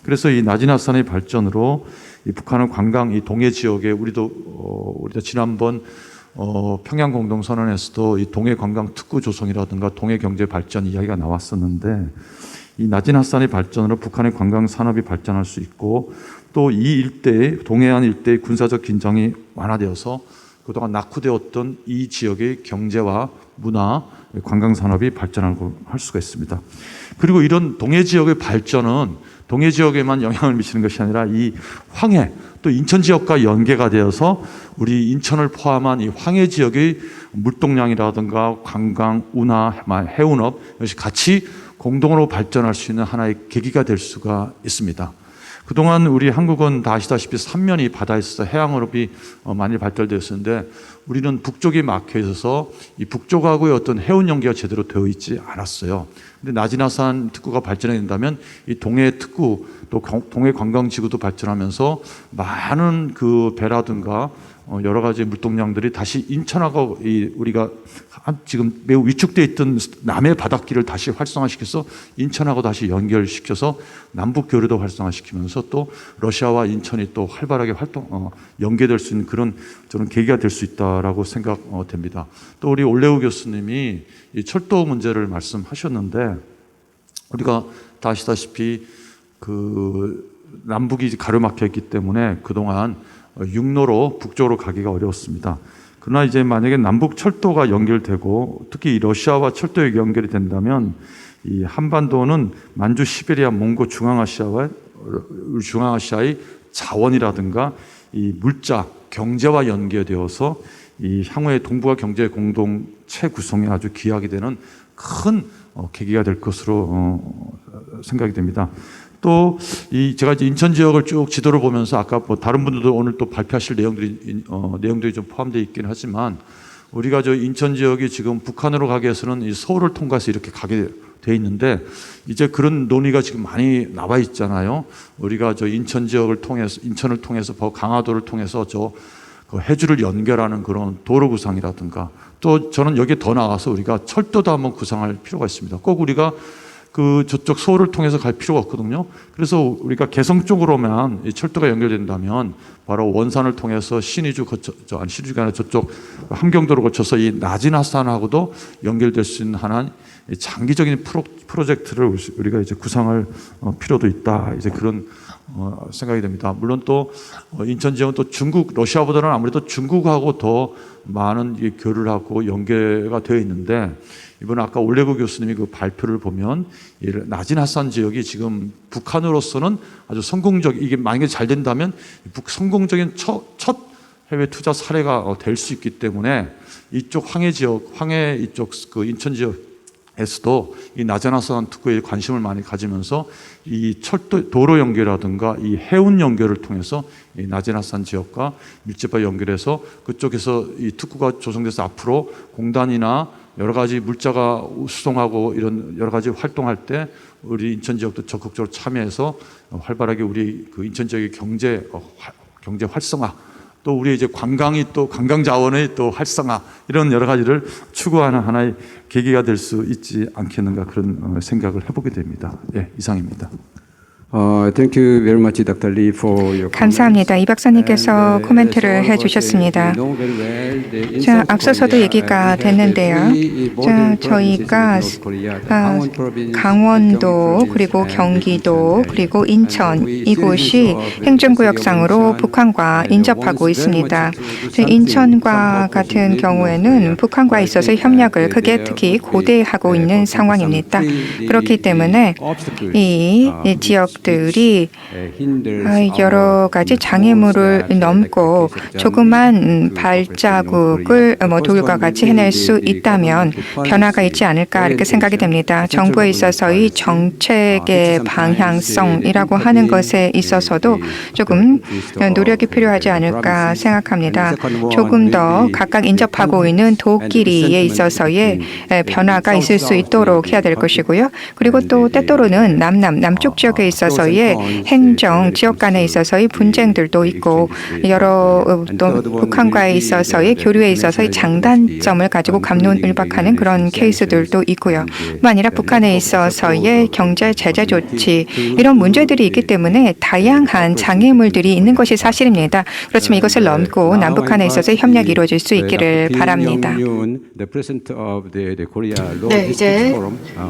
그래서 이 나지나산의 발전으로 이 북한의 관광 이 동해 지역에 우리도 지난번 평양 공동선언에서도 이 동해 관광 특구 조성이라든가 동해 경제 발전 이야기가 나왔었는데 이 나지나산의 발전으로 북한의 관광 산업이 발전할 수 있고 또 이 일대의 동해안 일대의 군사적 긴장이 완화되어서 그동안 낙후되었던 이 지역의 경제와 문화, 관광 산업이 발전하고 할 수가 있습니다. 그리고 이런 동해 지역의 발전은 동해 지역에만 영향을 미치는 것이 아니라 이 황해 또 인천 지역과 연계가 되어서 우리 인천을 포함한 이 황해 지역의 물동량이라든가 관광, 운하, 해운업 이것이 같이 공동으로 발전할 수 있는 하나의 계기가 될 수가 있습니다. 그동안 우리 한국은 다 아시다시피 3면이 바다에 있어서 해양업이 많이 발달되었는데 우리는 북쪽이 막혀 있어서 이 북쪽하고의 어떤 해운 연계가 제대로 되어 있지 않았어요. 근데 나지나산 특구가 발전해 된다면 이 동해 특구 또 동해 관광지구도 발전하면서 많은 그 배라든가 여러 가지 물동량들이 다시 인천하고 우리가 지금 매우 위축되어 있던 남해 바닷길을 다시 활성화시켜서 인천하고 다시 연결시켜서 남북 교류도 활성화시키면서 또 러시아와 인천이 또 활발하게 연계될 수 있는 그런 저는 계기가 될 수 있다라고 생각됩니다. 또 우리 올레우 교수님이 이 철도 문제를 말씀하셨는데 우리가 다 아시다시피 그 남북이 가로막혀 있기 때문에 그동안 육로로 북쪽으로 가기가 어려웠습니다. 그러나 이제 만약에 남북 철도가 연결되고 특히 러시아와 철도에 연결이 된다면 이 한반도는 만주, 시베리아, 몽고, 중앙아시아의 자원이라든가 이 물자, 경제와 연계되어서 이 향후의 동북아 경제 공동체 구성에 아주 기여하게 되는 큰 계기가 될 것으로 생각이 됩니다. 또 제가 이제 인천 지역을 쭉 지도를 보면서 아까 뭐 다른 분들도 오늘 또 발표하실 내용들이 좀 포함되어 있긴 하지만 우리가 저 인천 지역이 지금 북한으로 가기 위해서는 이 서울을 통과해서 이렇게 가게 돼 있는데 이제 그런 논의가 지금 많이 나와 있잖아요. 우리가 저 인천을 통해서 강화도를 통해서 그 해주를 연결하는 그런 도로 구상이라든가 또 저는 여기에 더 나가서 우리가 철도도 한번 구상할 필요가 있습니다. 꼭 우리가 저쪽 서울을 통해서 갈 필요가 없거든요. 그래서 우리가 개성 쪽으로만 이 철도가 연결된다면 바로 원산을 통해서 신의주가 아니라 저쪽 함경도를 거쳐서 이 나지나산하고도 연결될 수 있는 하나의 장기적인 프로젝트를 우리가 이제 구상할 필요도 있다. 이제 그런 생각이 됩니다. 물론 또 인천 지역은 또 러시아보다는 아무래도 중국하고 더 많은 교류를 하고 연계가 되어 있는데 이번에 아까 올레그 교수님이 그 발표를 보면 나지나산 지역이 지금 북한으로서는 아주 이게 만약에 잘 된다면 성공적인 첫 해외 투자 사례가 될 수 있기 때문에 이쪽 황해 이쪽 그 인천 지역에서도 이 나지나산 특구에 관심을 많이 가지면서 이 도로 연결이라든가 이 해운 연결을 통해서 이 나지나산 지역과 밀접하게 연결해서 그쪽에서 이 특구가 조성돼서 앞으로 공단이나 여러 가지 물자가 수송하고 이런 여러 가지 활동할 때 우리 인천 지역도 적극적으로 참여해서 활발하게 우리 그 인천 지역의 경제 활성화 또 우리 이제 관광 자원의 또 활성화 이런 여러 가지를 추구하는 하나의 계기가 될 수 있지 않겠는가 그런 생각을 해보게 됩니다. 예, 이상입니다. Thank you very much, Dr. Lee, for your 감사합니다. 이 박사님께서 코멘트를 해주셨습니다. 자, 앞서서도 얘기가 됐는데요. 자, 저희가 강원도 그리고 경기도 그리고 인천 이곳이 행정구역상으로 북한과 인접하고 있습니다. 인천과 같은 경우에는 북한과 있어서 협력을 크게 특히 고대하고 있는 상황입니다. 그렇기 때문에 이 지역들이 여러 가지 장애물을 넘고 조그만 발자국을 독일과 같이 해낼 수 있다면 변화가 있지 않을까 이렇게 생각이 됩니다. 정부에 있어서의 정책의 방향성이라고 하는 것에 있어서도 조금 노력이 필요하지 않을까 생각합니다. 조금 더 각각 인접하고 있는 도끼리에 있어서의 변화가 있을 수 있도록 해야 될 것이고요. 그리고 또 때때로는 남쪽 지역에 있어서의 행정 지역 간에 있어서의 분쟁들도 있고 여러 또 북한과에 있어서의 교류에 있어서의 장단점을 가지고 갑론을박하는 그런 케이스들도 있고요. 뿐만 아니라 북한에 있어서의 경제 제재 조치 이런 문제들이 있기 때문에 다양한 장애물들이 있는 것이 사실입니다. 그렇지만 이것을 넘고 남북한에 있어서의 협력이 이루어질 수 있기를 바랍니다. 네, 이제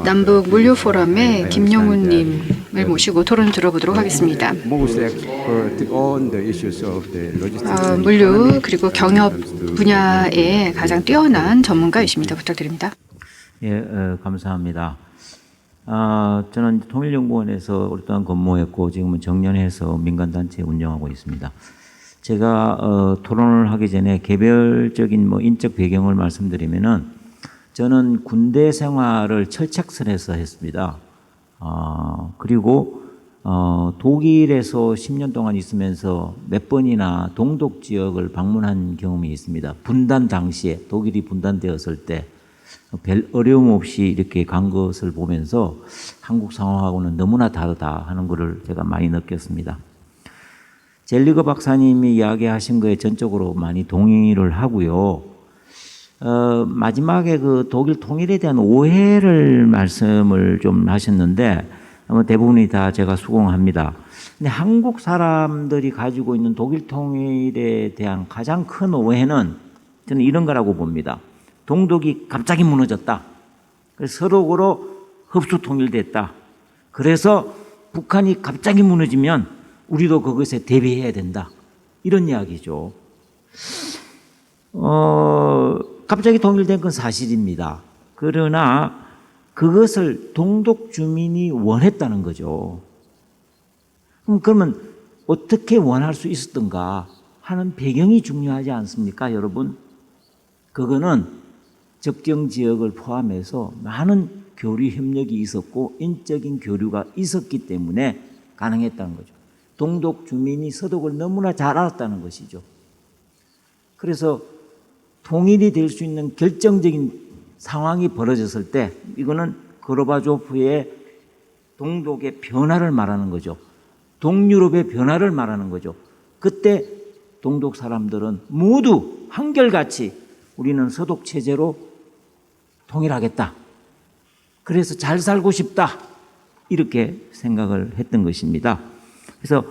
남북 물류 포럼의 김용훈 님을 모시고 토론 들어보도록 하겠습니다. 물류 그리고 경협 분야에 가장 뛰어난 전문가이십니다. 부탁드립니다. 예, 감사합니다. 저는 통일연구원에서 오랫동안 근무했고 지금은 정년해서 민간단체 운영하고 있습니다. 제가 토론을 하기 전에 개별적인 인적 배경을 말씀드리면은 저는 군대 생활을 철책선에서 했습니다. 그리고 독일에서 10년 동안 있으면서 몇 번이나 동독 지역을 방문한 경험이 있습니다. 분단 당시에 독일이 분단되었을 때 별 어려움 없이 이렇게 간 것을 보면서 한국 상황하고는 너무나 다르다 하는 것을 제가 많이 느꼈습니다. 젤리거 박사님이 이야기하신 거에 전적으로 많이 동의를 하고요. 마지막에 그 독일 통일에 대한 오해를 말씀을 좀 하셨는데 대부분이 다 제가 수긍합니다. 근데 한국 사람들이 가지고 있는 독일 통일에 대한 가장 큰 오해는 저는 이런 거라고 봅니다. 동독이 갑자기 무너졌다. 그래서 서로로 흡수 통일됐다. 그래서 북한이 갑자기 무너지면 우리도 그것에 대비해야 된다. 이런 이야기죠. 갑자기 통일된 건 사실입니다. 그러나 그것을 동독 주민이 원했다는 거죠. 그러면 어떻게 원할 수 있었던가 하는 배경이 중요하지 않습니까, 여러분? 그거는 접경 지역을 포함해서 많은 교류 협력이 있었고 인적인 교류가 있었기 때문에 가능했다는 거죠. 동독 주민이 서독을 너무나 잘 알았다는 것이죠. 그래서 통일이 될 수 있는 결정적인 상황이 벌어졌을 때 이거는 고르바초프의 동독의 변화를 말하는 거죠. 동유럽의 변화를 말하는 거죠. 그때 동독 사람들은 모두 한결같이 우리는 서독 체제로 통일하겠다. 그래서 잘 살고 싶다. 이렇게 생각을 했던 것입니다. 그래서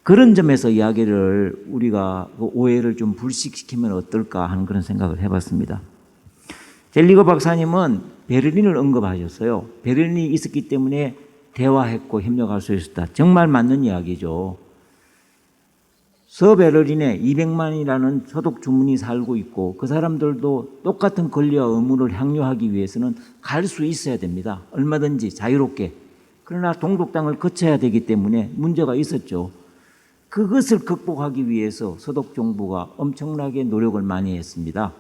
그런 점에서 이야기를 우리가 그 오해를 좀 불식시키면 어떨까 하는 그런 생각을 해봤습니다. 젤리거 박사님은 베를린을 언급하셨어요. 베를린이 있었기 때문에 대화했고 협력할 수 있었다. 정말 맞는 이야기죠. 서베를린에 200만이라는 서독 주민이 살고 있고 그 사람들도 똑같은 권리와 의무를 향유하기 위해서는 갈 수 있어야 됩니다. 얼마든지 자유롭게. 그러나 동독 땅을 거쳐야 되기 때문에 문제가 있었죠. 그것을 극복하기 위해서 서독 정부가 엄청나게 노력을 많이 했습니다.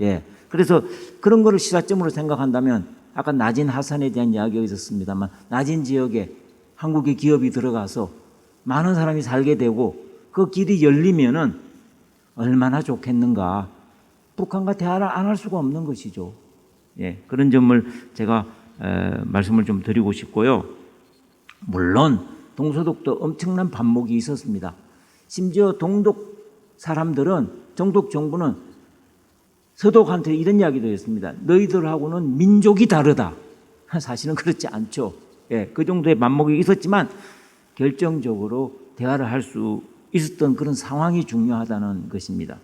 예. 그래서 그런 거를 시사점으로 생각한다면 아까 나진 하산에 대한 이야기가 있었습니다만 나진 지역에 한국의 기업이 들어가서 많은 사람이 살게 되고 그 길이 열리면은 얼마나 좋겠는가. 북한과 대화를 안 할 수가 없는 것이죠. 예, 그런 점을 제가 말씀을 좀 드리고 싶고요. 물론 동서독도 엄청난 반목이 있었습니다. 심지어 동독 사람들은 정독 정부는 서독한테 이런 이야기도 했습니다. 너희들하고는 민족이 다르다. 사실은 그렇지 않죠. 예, 그 정도의 반목이 있었지만 결정적으로 대화를 할 수 있었던 그런 상황이 중요하다는 것입니다.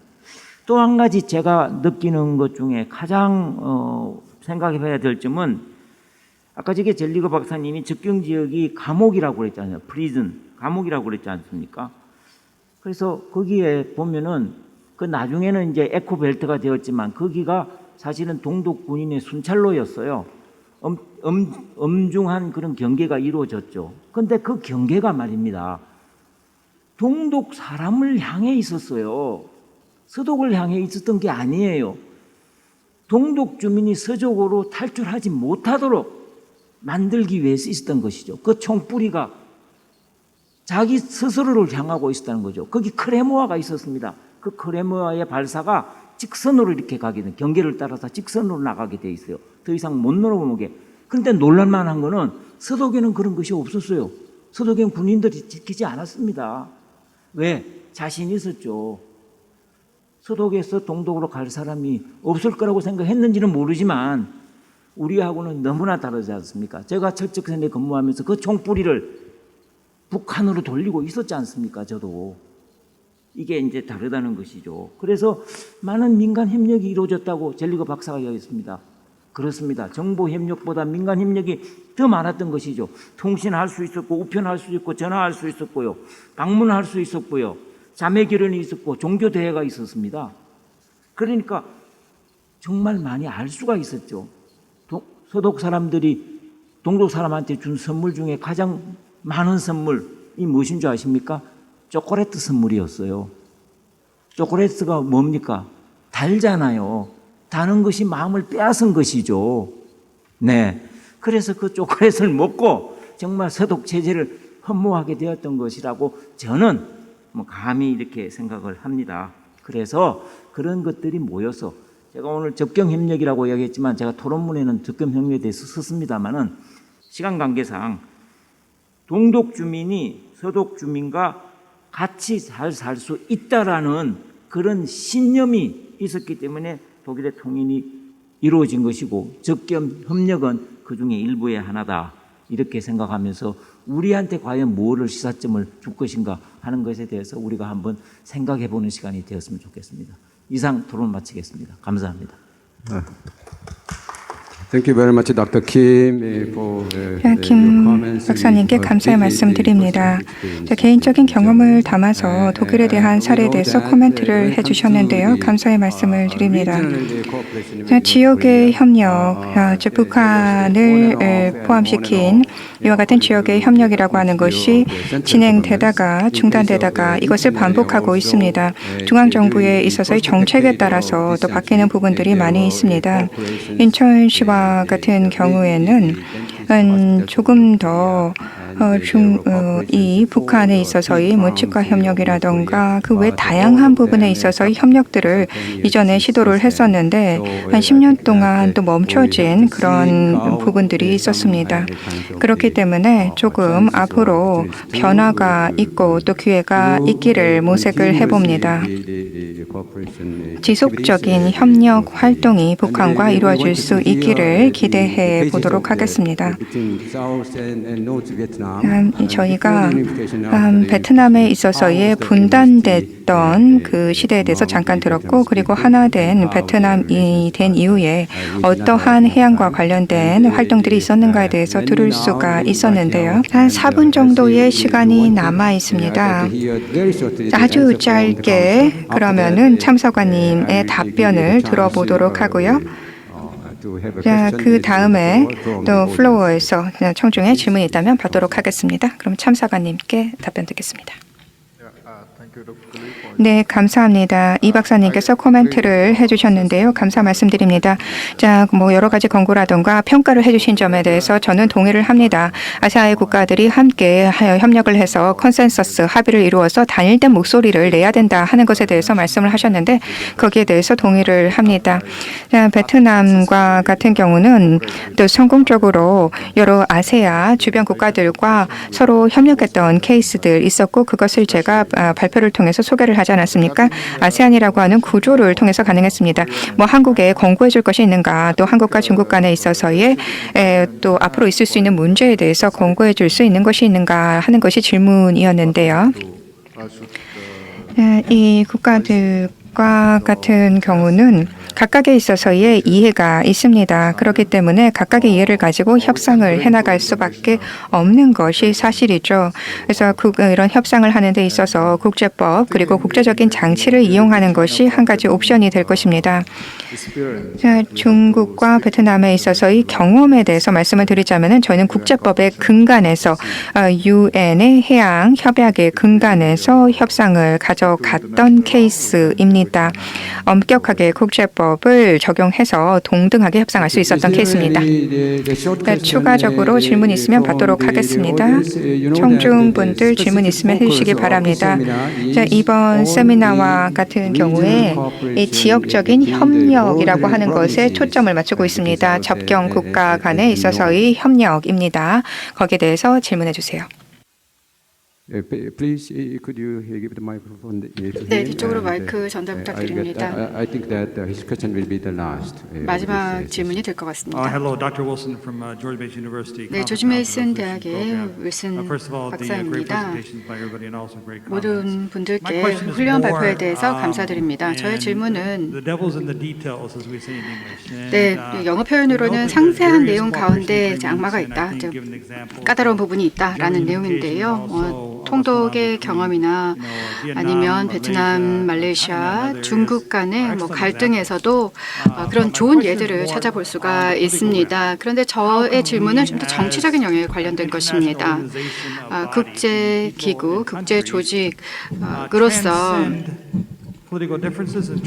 또 한 가지 제가 느끼는 것 중에 가장 생각해 봐야 될 점은 아까 저게 젤리거 박사님이 접경 지역이 감옥이라고 그랬잖아요. 프리즌, 감옥이라고 그랬지 않습니까? 그래서 거기에 보면은 그 나중에는 이제 에코벨트가 되었지만 거기가 사실은 동독 군인의 순찰로였어요. 엄중한 그런 경계가 이루어졌죠. 그런데 그 경계가 말입니다. 동독 사람을 향해 있었어요. 서독을 향해 있었던 게 아니에요. 동독 주민이 서쪽으로 탈출하지 못하도록 만들기 위해서 있었던 것이죠. 그 총뿌리가 자기 스스로를 향하고 있었다는 거죠. 거기 크레모아가 있었습니다. 그 크레모아의 발사가 직선으로 이렇게 가게 돼, 경계를 따라서 직선으로 나가게 돼 있어요. 더 이상 못 넘어오게. 그런데 놀랄만한 거는 서독에는 그런 것이 없었어요. 서독에는 군인들이 지키지 않았습니다. 왜? 자신이 있었죠. 서독에서 동독으로 갈 사람이 없을 거라고 생각했는지는 모르지만 우리하고는 너무나 다르지 않습니까? 제가 철책선에 근무하면서 그 총뿌리를 북한으로 돌리고 있었지 않습니까? 저도. 이게 이제 다르다는 것이죠. 그래서 많은 민간 협력이 이루어졌다고 젤리거 박사가 이야기했습니다. 그렇습니다. 정보 협력보다 민간 협력이 더 많았던 것이죠. 통신할 수 있었고, 우편할 수 있고, 전화할 수 있었고요. 방문할 수 있었고요. 자매 결혼이 있었고, 종교 대회가 있었습니다. 그러니까 정말 많이 알 수가 있었죠. 서독 사람들이 동독 사람한테 준 선물 중에 가장 많은 선물이 무엇인 줄 아십니까? 초콜릿 선물이었어요. 초콜릿가 뭡니까? 달잖아요. 다는 것이 마음을 빼앗은 것이죠. 네. 그래서 그 초콜릿을 먹고 정말 서독 체제를 흠모하게 되었던 것이라고 저는 감히 이렇게 생각을 합니다. 그래서 그런 것들이 모여서 제가 오늘 접경협력이라고 이야기했지만 제가 토론문에는 접경협력에 대해서 썼습니다마는 시간 관계상 동독 주민이 서독 주민과 같이 잘 살 수 있다라는 그런 신념이 있었기 때문에 독일의 통일이 이루어진 것이고 접경협력은 그 중에 일부의 하나다 이렇게 생각하면서 우리한테 과연 뭐를 시사점을 줄 것인가 하는 것에 대해서 우리가 한번 생각해 보는 시간이 되었으면 좋겠습니다. 이상 토론 마치겠습니다. 감사합니다. Thank you very much, Dr. Kim, for 김 박사님께 감사의 말씀드립니다. 개인적인 경험을 담아서 독일에 대한 사례에 대해서 코멘트를 해주셨는데요. 감사의 말씀을 드립니다. 지역의 협력, 즉 북한을 포함시킨 이와 같은 지역의 협력이라고 하는 것이 진행되다가 중단되다가 이것을 반복하고 있습니다. 중앙정부에 있어서의 정책에 따라서 또 바뀌는 부분들이 많이 있습니다. 인천시와 같은 경우에는 조금 더 이 북한에 있어서의 치과 협력이라던가 그 외 다양한 부분에 있어서의 협력들을 이전에 시도를 했었는데 한 10년 동안 또 멈춰진 그런 부분들이 있었습니다. 그렇기 때문에 조금 앞으로 변화가 있고 또 기회가 있기를 모색을 해봅니다. 지속적인 협력 활동이 북한과 이루어질 수 있기를 기대해 보도록 하겠습니다. 저희가 베트남에 있어서의 분단됐던 그 시대에 대해서 잠깐 들었고 그리고 하나 된 베트남이 된 이후에 어떠한 해양과 관련된 활동들이 있었는가에 대해서 들을 수가 있었는데요. 한 4분 정도의 시간이 남아 있습니다. 아주 짧게 그러면은 참석관님의 답변을 들어보도록 하고요. 그 다음에 또 플로어에서 청중에 질문이 있다면 받도록 하겠습니다. 그럼 참사관님께 답변 듣겠습니다. 네, 감사합니다. 이 박사님께서 코멘트를 해주셨는데요. 감사 말씀드립니다. 자, 여러 가지 권고라든가 평가를 해주신 점에 대해서 저는 동의를 합니다. 아시아의 국가들이 함께 협력을 해서 컨센서스 합의를 이루어서 단일된 목소리를 내야 된다 하는 것에 대해서 말씀을 하셨는데 거기에 대해서 동의를 합니다. 자, 베트남과 같은 경우는 또 성공적으로 여러 아세아 주변 국가들과 서로 협력했던 케이스들 있었고 그것을 제가 발표를 순서를 통해서 소개를 하지 않았습니까? 아세안이라고 하는 구조를 통해서 가능했습니다. 뭐 한국에 권고해 줄 것이 있는가, 또 한국과 중국 간에 있어서의 또 앞으로 있을 수 있는 문제에 대해서 권고해 줄 수 있는 것이 있는가 하는 것이 질문이었는데요. 이 국가들과 같은 경우는 각각에 있어서의 이해가 있습니다. 그렇기 때문에 각각의 이해를 가지고 협상을 해나갈 수밖에 없는 것이 사실이죠. 그래서 이런 협상을 하는 데 있어서 국제법 그리고 국제적인 장치를 이용하는 것이 한 가지 옵션이 될 것입니다. 중국과 베트남에 있어서의 경험에 대해서 말씀을 드리자면 저희는 국제법의 근간에서 유엔의 해양 협약의 근간에서 협상을 가져갔던 케이스입니다. 엄격하게 국제법을 적용해서 동등하게 협상할 수 있었던 케이스입니다. 추가적으로 질문 있으면 받도록 하겠습니다. 청중분들 질문 있으면 해주시기 바랍니다. 이번 세미나와 같은 경우에 이 지역적인 협력이라고 하는 것에 초점을 맞추고 있습니다. 접경 국가 간에 있어서의 협력입니다. 거기에 대해서 질문해 주세요. Please, could you give the microphone to 네, him? 뒤쪽으로 And, 마이크 전달 부탁드립니다. I think that his question will be the last. 마지막 질문이 될 것 같습니다. Hello, Dr. Wilson from George Mason University. 네, 조지 메이슨 대학의 윌슨 박사입니다. 모든 분들께 훌륭한 발표에 대해서 감사드립니다. 저의 질문은 네, 영어 표현으로는 상세한 내용 가운데 악마가 있다, 까다로운 부분이 있다라는 내용인데요. 통독의 경험이나 아니면 베트남, 말레이시아, 중국 간의 갈등에서도 그런 좋은 예들을 찾아볼 수가 있습니다. 그런데 저의 질문은 좀 더 정치적인 영역에 관련된 것입니다. 국제기구, 국제조직으로서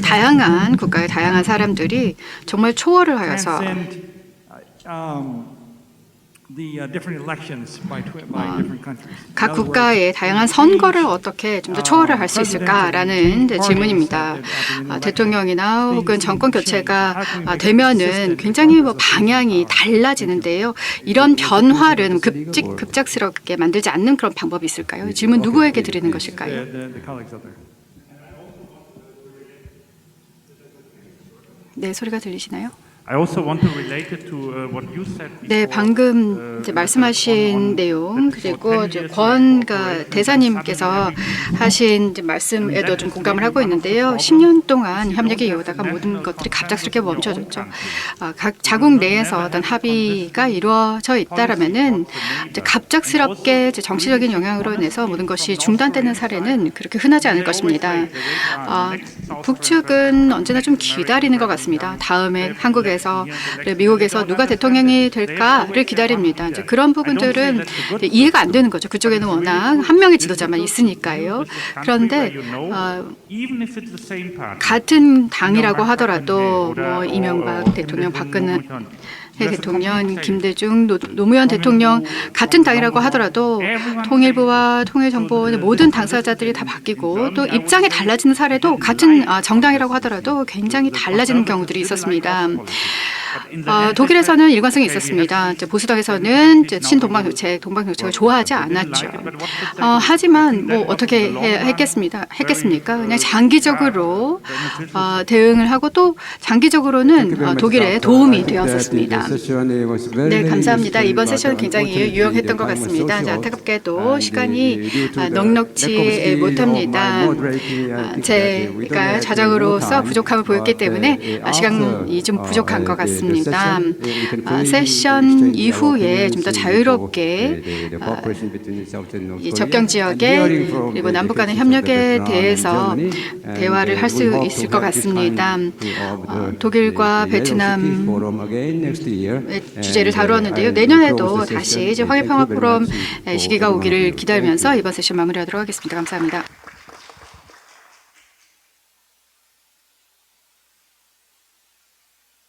다양한 국가의 다양한 사람들이 정말 초월을 하여서 각 국가의 다양한 선거를 어떻게 좀 더 초월을 할 수 있을까라는 질문입니다. 대통령이나 혹은 정권 교체가 되면은 굉장히 방향이 달라지는데요. 이런 변화를 급작스럽게 만들지 않는 그런 방법이 있을까요? 질문 누구에게 드리는 것일까요? 네, 소리가 들리시나요? 네, 방금 이제 말씀하신 내용 그리고 이제 대사님께서 하신 이제 말씀에도 좀 공감을 하고 있는데요. 10년 동안 협력이 이어오다가 모든 것들이 갑작스럽게 멈춰졌죠. 각 자국 내에서 어떤 합의가 이루어져 있다라면은 이제 갑작스럽게 이제 정치적인 영향으로 인해서 모든 것이 중단되는 사례는 그렇게 흔하지 않을 것입니다. 북측은 언제나 좀 기다리는 것 같습니다. 다음에 한국에서 미국에서 누가 대통령이 될까를 기다립니다. 이제 그런 부분들은 이해가 안 되는 거죠. 그쪽에는 워낙 한 명의 지도자만 있으니까요. 그런데 같은 당이라고 하더라도 이명박 대통령, 박근혜 대통령, 김대중, 노무현 대통령 같은 당이라고 하더라도 통일부와 통일정보 모든 당사자들이 다 바뀌고 또 입장이 달라지는 사례도 같은 정당이라고 하더라도 굉장히 달라지는 경우들이 있었습니다. 독일에서는 일관성이 있었습니다. 보수당에서는 동방정책을 좋아하지 않았죠. 하지만 어떻게 했겠습니까? 그냥 장기적으로 대응을 하고 또 장기적으로는 독일에 도움이 되었었습니다. 네, 감사합니다. 이번 세션은 굉장히 유용했던 것 같습니다. 안타깝게도 시간이 넉넉지 못합니다. 제가 좌장으로서 부족함을 보였기 때문에 시간이 좀 부족한 것 같습니다. 세션 이후에 좀 더 자유롭게 이 접경 지역에 그리고 남북 간의 협력에 대해서 대화를 할 수 있을 것 같습니다. 독일과 베트남 주제를 다루었는데요. 내년에도 다시 이제 황해평화 포럼 시기가 오기를 기다리면서 이번 세션 마무리하도록 하겠습니다. 감사합니다.